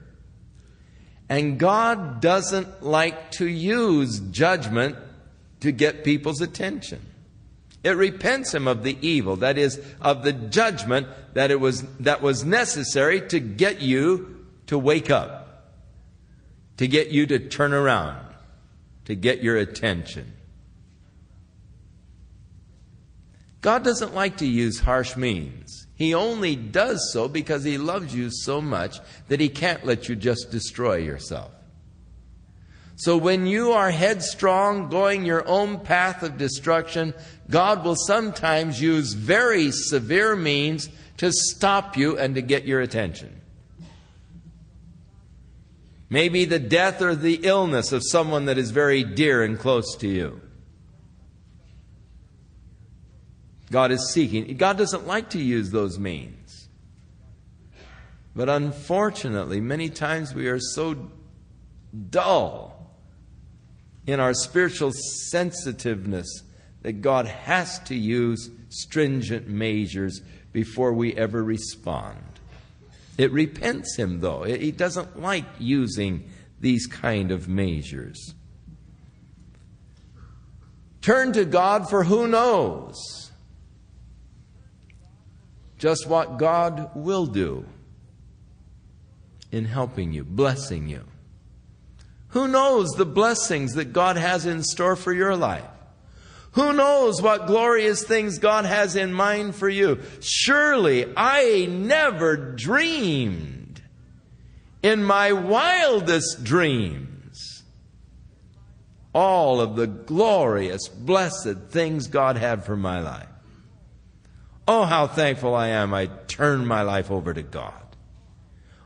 And God doesn't like to use judgment to get people's attention. It repents Him of the evil, that is, of the judgment that was necessary to get you to wake up, to get you to turn around, to get your attention. God doesn't like to use harsh means. He only does so because He loves you so much that He can't let you just destroy yourself. So when you are headstrong, going your own path of destruction, God will sometimes use very severe means to stop you and to get your attention. Maybe the death or the illness of someone that is very dear and close to you. God is seeking. God doesn't like to use those means. But unfortunately, many times we are so dull in our spiritual sensitiveness that God has to use stringent measures before we ever respond. It repents him, though. He doesn't like using these kind of measures. Turn to God, for who knows just what God will do in helping you, blessing you. Who knows the blessings that God has in store for your life? Who knows what glorious things God has in mind for you? Surely I never dreamed in my wildest dreams all of the glorious, blessed things God had for my life. Oh, how thankful I am I turned my life over to God.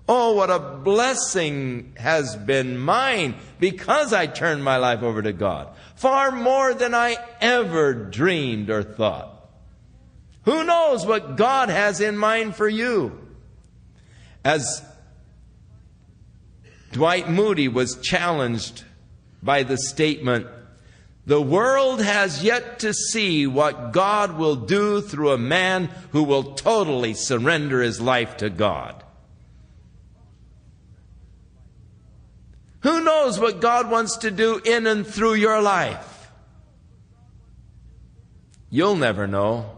Oh, what a blessing has been mine because I turned my life over to God. Far more than I ever dreamed or thought. Who knows what God has in mind for you? As Dwight Moody was challenged by the statement, "The world has yet to see what God will do through a man who will totally surrender his life to God." Who knows what God wants to do in and through your life? You'll never know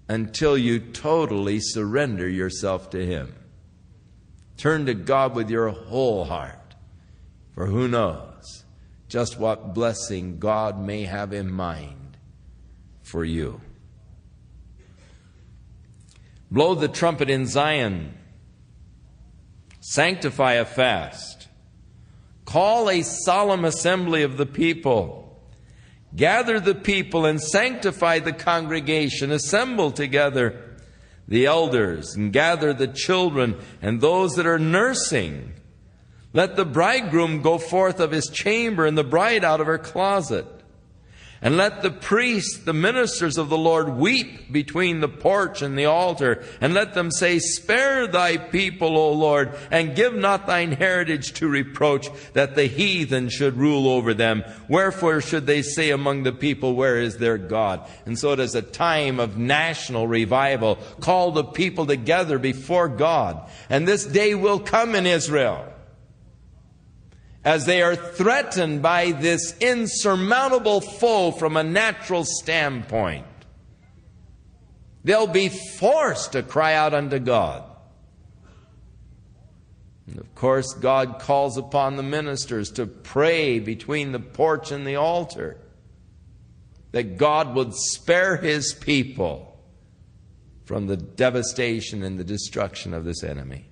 until you totally surrender yourself to Him. Turn to God with your whole heart, for who knows just what blessing God may have in mind for you. Blow the trumpet in Zion. Sanctify a fast. Call a solemn assembly of the people. Gather the people and sanctify the congregation. Assemble together the elders and gather the children and those that are nursing. Let the bridegroom go forth of his chamber and the bride out of her closet. And let the priests, the ministers of the Lord, weep between the porch and the altar. And let them say, "Spare thy people, O Lord, and give not thine heritage to reproach, that the heathen should rule over them. Wherefore should they say among the people, where is their God?" And so it is a time of national revival. Call the people together before God. And this day will come in Israel, as they are threatened by this insurmountable foe from a natural standpoint. They'll be forced to cry out unto God. And of course, God calls upon the ministers to pray between the porch and the altar, that God would spare His people from the devastation and the destruction of this enemy.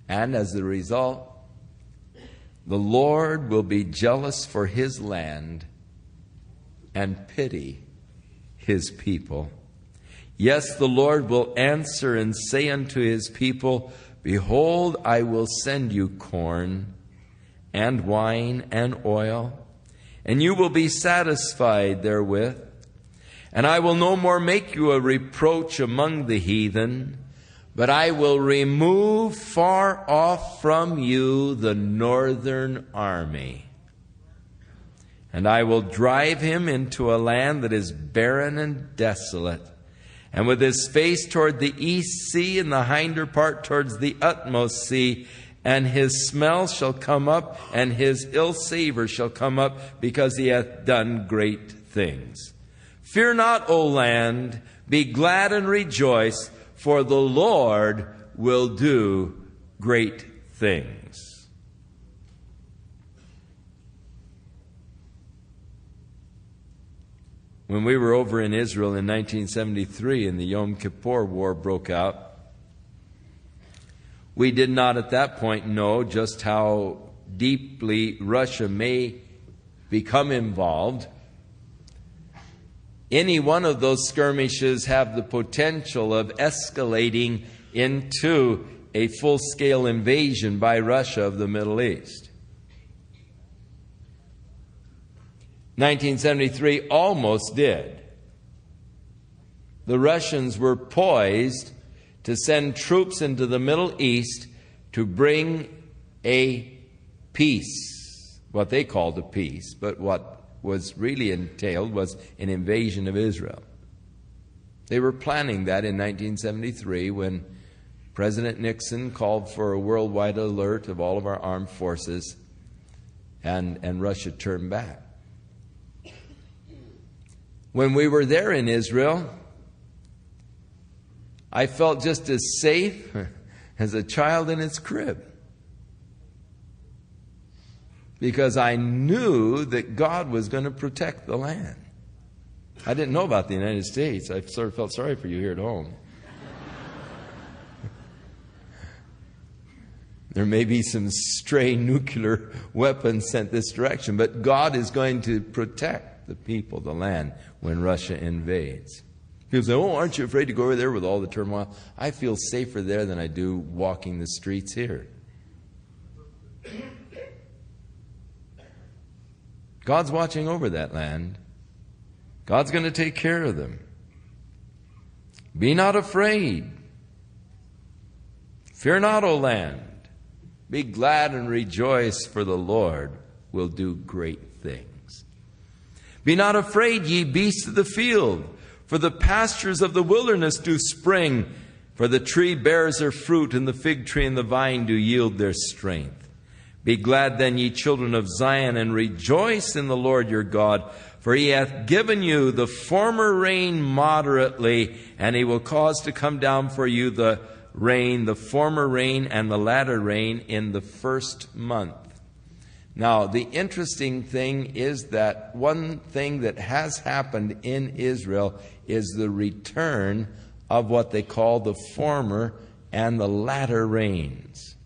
And as a result, the Lord will be jealous for His land and pity His people. Yes, the Lord will answer and say unto His people, "Behold, I will send you corn and wine and oil, and you will be satisfied therewith. And I will no more make you a reproach among the heathen, but I will remove far off from you the northern army. And I will drive him into a land that is barren and desolate, and with his face toward the east sea, and the hinder part towards the utmost sea. And his smell shall come up, and his ill savor shall come up, because he hath done great things. Fear not, O land, be glad and rejoice, for the Lord will do great things." When we were over in Israel in 1973 and the Yom Kippur War broke out, we did not at that point know just how deeply Russia may become involved. Any one of those skirmishes have the potential of escalating into a full-scale invasion by Russia of the Middle East. 1973 almost did. The Russians were poised to send troops into the Middle East to bring a peace, what they called a peace, but what was really entailed was an invasion of Israel. They were planning that in 1973 when President Nixon called for a worldwide alert of all of our armed forces, and Russia turned back. When we were there in Israel, I felt just as safe as a child in its crib, because I knew that God was going to protect the land. I didn't know about the United States. I sort of felt sorry for you here at home. There may be some stray nuclear weapons sent this direction, but God is going to protect the people, the land, when Russia invades. People say, oh, aren't you afraid to go over there with all the turmoil? I feel safer there than I do walking the streets here. God's watching over that land. God's going to take care of them. Be not afraid. Fear not, O land. Be glad and rejoice, for the Lord will do great things. Be not afraid, ye beasts of the field, for the pastures of the wilderness do spring, for the tree bears her fruit, and the fig tree and the vine do yield their strength. Be glad then, ye children of Zion, and rejoice in the Lord your God, for he hath given you the former rain moderately, and he will cause to come down for you the rain, the former rain and the latter rain in the first month. Now, the interesting thing is that one thing that has happened in Israel is the return of what they call the former and the latter rains.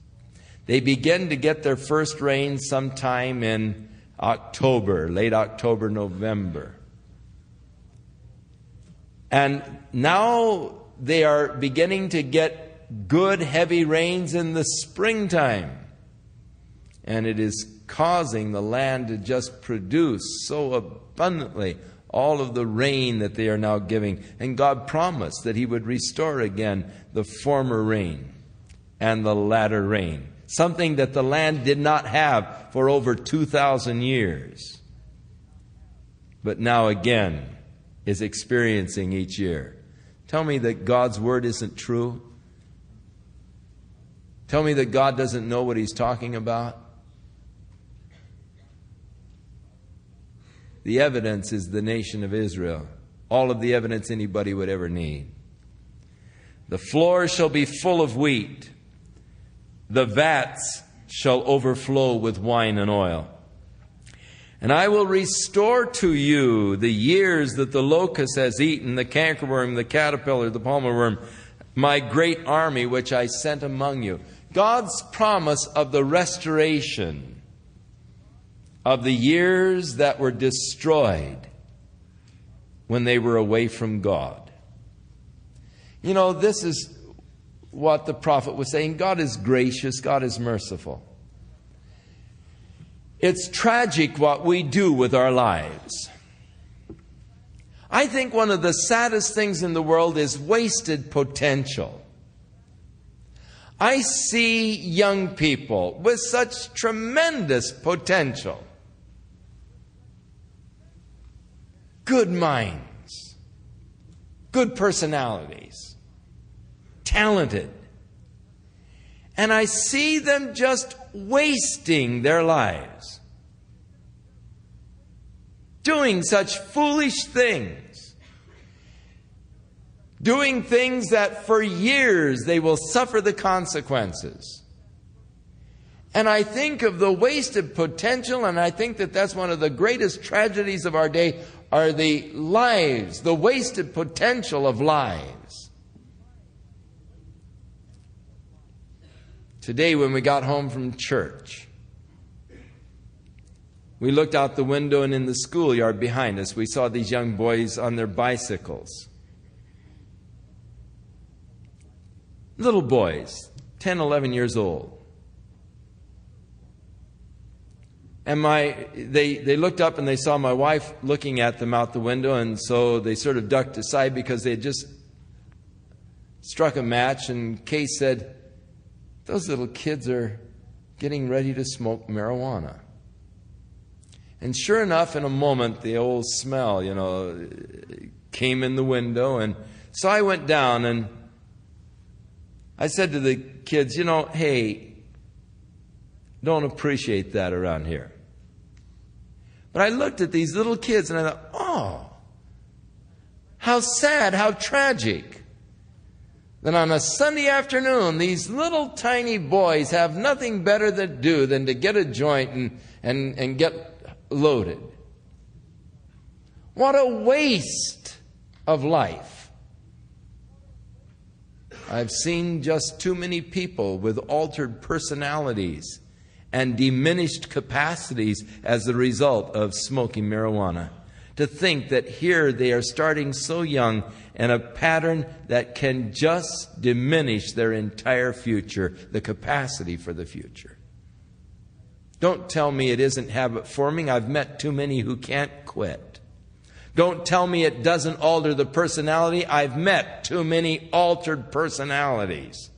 They begin to get their first rain sometime in October, late October, November. And now they are beginning to get good heavy rains in the springtime. And it is causing the land to just produce so abundantly all of the rain that they are now giving. And God promised that he would restore again the former rain and the latter rain, something that the land did not have for over 2,000 years, but now again is experiencing each year. Tell me that God's word isn't true. Tell me that God doesn't know what he's talking about. The evidence is the nation of Israel. All of the evidence anybody would ever need. The floors shall be full of wheat. The vats shall overflow with wine and oil. And I will restore to you the years that the locust has eaten, the cankerworm, the caterpillar, the palmer worm, my great army which I sent among you. God's promise of the restoration of the years that were destroyed when they were away from God. You know, this is what the prophet was saying. God is gracious. God is merciful. It's tragic what we do with our lives. I think one of the saddest things in the world is wasted potential. I see young people with such tremendous potential. Good minds, good personalities, talented. And I see them just wasting their lives, doing such foolish things, doing things that for years they will suffer the consequences. And I think of the wasted potential, and I think that that's one of the greatest tragedies of our day, are the lives, the wasted potential of lives. Today when we got home from church, we looked out the window, and in the schoolyard behind us we saw these young boys on their bicycles. Little boys, 10, 11 years old. And they looked up and they saw my wife looking at them out the window, and so they sort of ducked aside because they had just struck a match, and Kay said, "Those little kids are getting ready to smoke marijuana." And sure enough, in a moment, the old smell, came in the window, and So I went down and I said to the kids, hey, don't appreciate that around here. But I looked at these little kids and I thought, oh, how sad, how tragic that on a Sunday afternoon, these little tiny boys have nothing better to do than to get a joint and get loaded. What a waste of life. I've seen just too many people with altered personalities and diminished capacities as a result of smoking marijuana. To think that here they are starting so young and a pattern that can just diminish their entire future, the capacity for the future. Don't tell me it isn't habit forming. I've met too many who can't quit. Don't tell me it doesn't alter the personality. I've met too many altered personalities.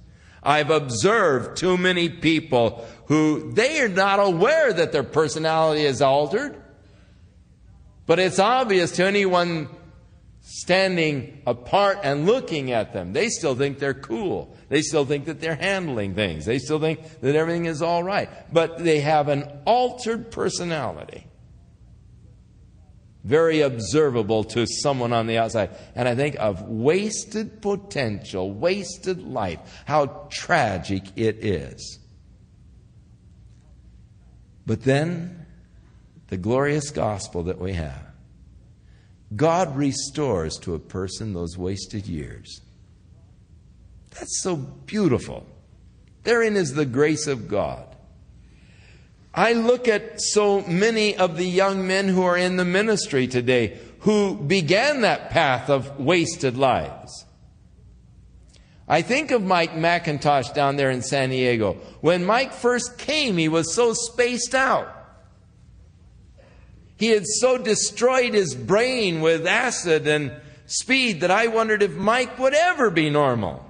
I've observed too many people who they are not aware that their personality is altered. But it's obvious to anyone standing apart and looking at them. They still think they're cool. They still think that they're handling things. They still think that everything is all right. But they have an altered personality. Very observable to someone on the outside. And I think of wasted potential, wasted life. How tragic it is. But then, the glorious gospel that we have. God restores to a person those wasted years. That's so beautiful. Therein is the grace of God. I look at so many of the young men who are in the ministry today who began that path of wasted lives. I think of Mike McIntosh down there in San Diego. When Mike first came, he was so spaced out. He had so destroyed his brain with acid and speed that I wondered if Mike would ever be normal.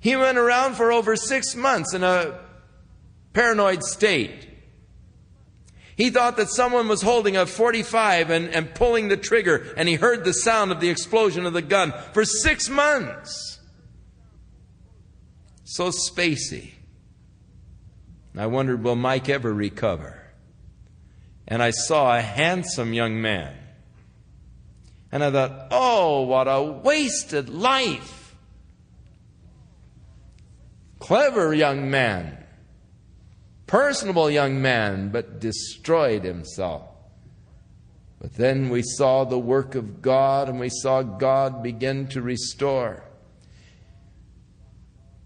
He went around for over 6 months in a paranoid state. He thought that someone was holding a .45 and pulling the trigger, and he heard the sound of the explosion of the gun for 6 months. So spacey. I wondered, will Mike ever recover? And I saw a handsome young man. And I thought, oh, what a wasted life. Clever young man. Personable young man, but destroyed himself. But then we saw the work of God, and we saw God begin to restore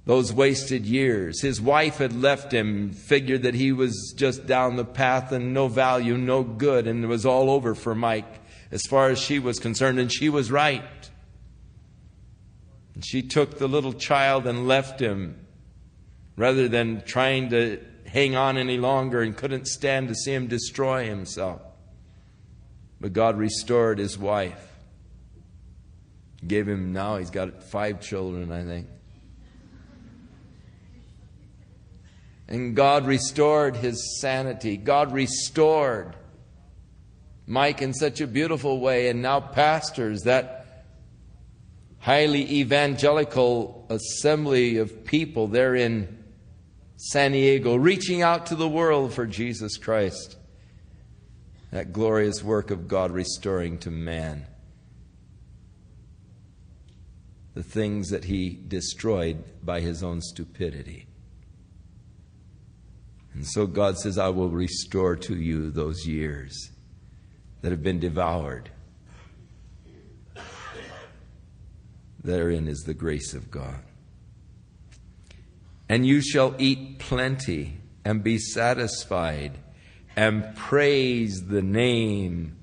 those wasted years. His wife had left him, figured that he was just down the path and no value, no good, and it was all over for Mike as far as she was concerned, and she was right. And she took the little child and left him rather than trying to hang on any longer, and couldn't stand to see him destroy himself. But God restored his wife. Gave him, now he's got 5 children, I think. And God restored his sanity. God restored Mike in such a beautiful way. And now pastors that highly evangelical assembly of people there in San Diego, reaching out to the world for Jesus Christ. That glorious work of God restoring to man the things that he destroyed by his own stupidity. And so God says, I will restore to you those years that have been devoured. Therein is the grace of God. And you shall eat plenty and be satisfied and praise the name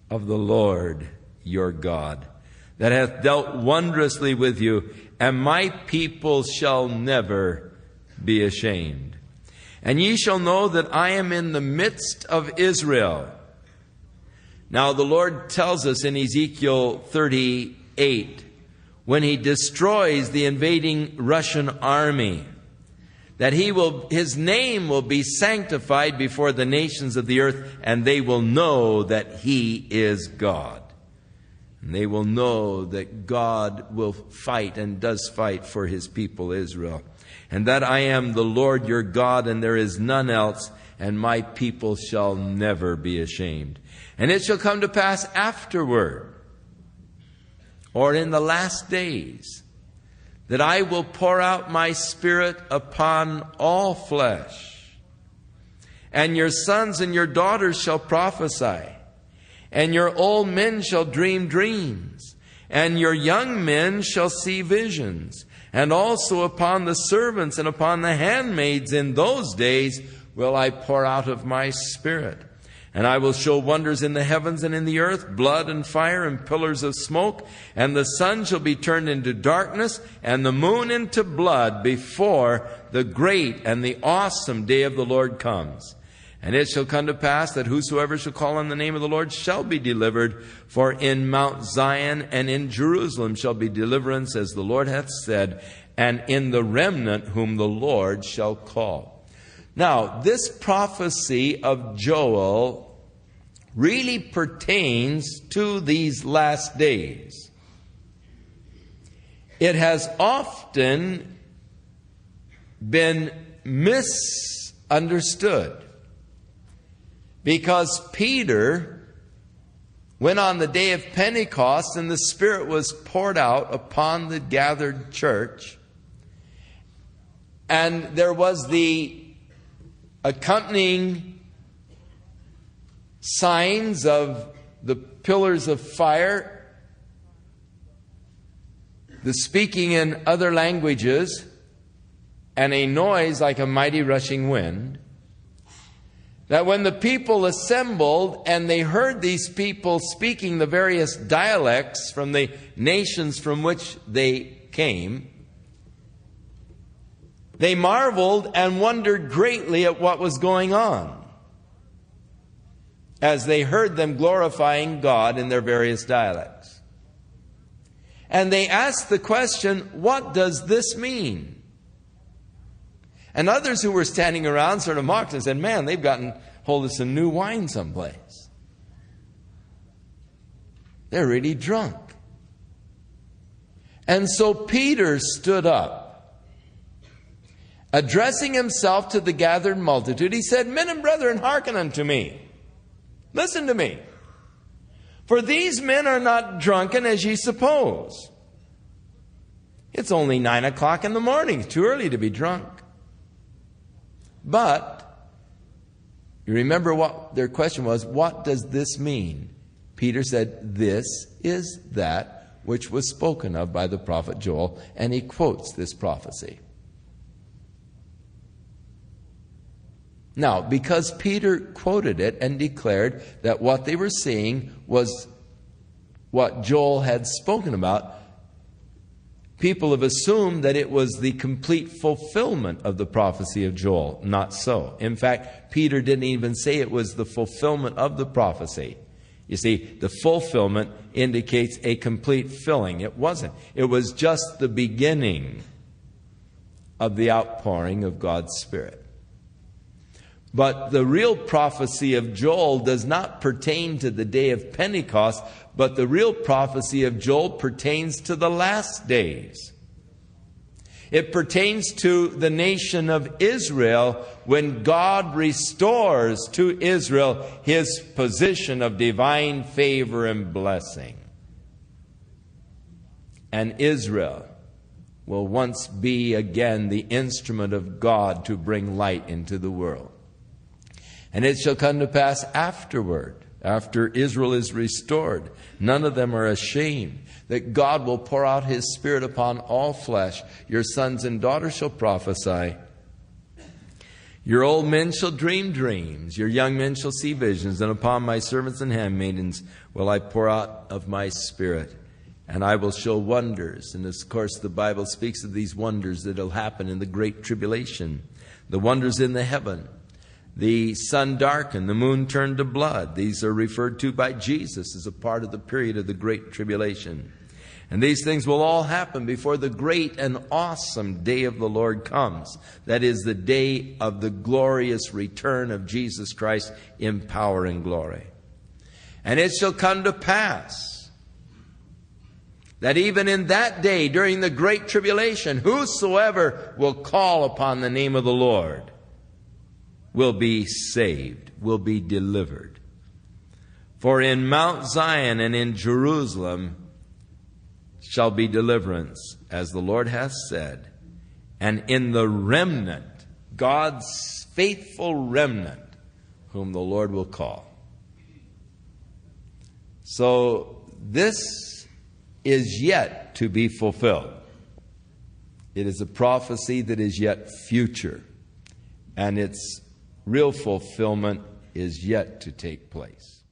of the Lord your God, that hath dealt wondrously with you, and my people shall never be ashamed. And ye shall know that I am in the midst of Israel. Now the Lord tells us in Ezekiel 38, when he destroys the invading Russian army, that his name will be sanctified before the nations of the earth, and they will know that he is God. And they will know that God will fight and does fight for his people Israel. And that I am the Lord your God, and there is none else, and my people shall never be ashamed. And it shall come to pass afterward, or in the last days, that I will pour out my Spirit upon all flesh. And your sons and your daughters shall prophesy. And your old men shall dream dreams. And your young men shall see visions. And also upon the servants and upon the handmaids in those days will I pour out of my Spirit. And I will show wonders in the heavens and in the earth, blood and fire and pillars of smoke. And the sun shall be turned into darkness and the moon into blood before the great and the awesome day of the Lord comes. And it shall come to pass that whosoever shall call on the name of the Lord shall be delivered. For in Mount Zion and in Jerusalem shall be deliverance, as the Lord hath said, and in the remnant whom the Lord shall call. Now, this prophecy of Joel really pertains to these last days. It has often been misunderstood, because Peter went on the day of Pentecost and the Spirit was poured out upon the gathered church. And there was the accompanying signs of the pillars of fire, the speaking in other languages, and a noise like a mighty rushing wind. That when the people assembled and they heard these people speaking the various dialects from the nations from which they came, they marveled and wondered greatly at what was going on as they heard them glorifying God in their various dialects. And they asked the question, what does this mean? And others who were standing around sort of mocked and said, man, they've gotten hold of some new wine someplace. They're really drunk. And so Peter stood up, addressing himself to the gathered multitude. He said, men and brethren, hearken unto me. Listen to me. For these men are not drunken as ye suppose. It's only 9 o'clock in the morning. It's too early to be drunk. But, you remember what their question was, what does this mean? Peter said, this is that which was spoken of by the prophet Joel, and he quotes this prophecy. Now, because Peter quoted it and declared that what they were seeing was what Joel had spoken about, people have assumed that it was the complete fulfillment of the prophecy of Joel. Not so. In fact, Peter didn't even say it was the fulfillment of the prophecy. You see, the fulfillment indicates a complete filling. It wasn't. It was just the beginning of the outpouring of God's Spirit. But the real prophecy of Joel does not pertain to the day of Pentecost, but the real prophecy of Joel pertains to the last days. It pertains to the nation of Israel when God restores to Israel his position of divine favor and blessing. And Israel will once be again the instrument of God to bring light into the world. And it shall come to pass afterward, after Israel is restored, none of them are ashamed, that God will pour out his Spirit upon all flesh. Your sons and daughters shall prophesy. Your old men shall dream dreams. Your young men shall see visions. And upon my servants and handmaidens will I pour out of my Spirit. And I will show wonders. And of course the Bible speaks of these wonders that will happen in the great tribulation. The wonders in the heaven. The sun darkened, the moon turned to blood. These are referred to by Jesus as a part of the period of the Great Tribulation. And these things will all happen before the great and awesome day of the Lord comes. That is the day of the glorious return of Jesus Christ in power and glory. And it shall come to pass that even in that day, during the great tribulation, whosoever will call upon the name of the Lord will be saved, will be delivered. For in Mount Zion and in Jerusalem shall be deliverance, as the Lord hath said, and in the remnant, God's faithful remnant, whom the Lord will call. So this is yet to be fulfilled. It is a prophecy that is yet future, and its real fulfillment is yet to take place.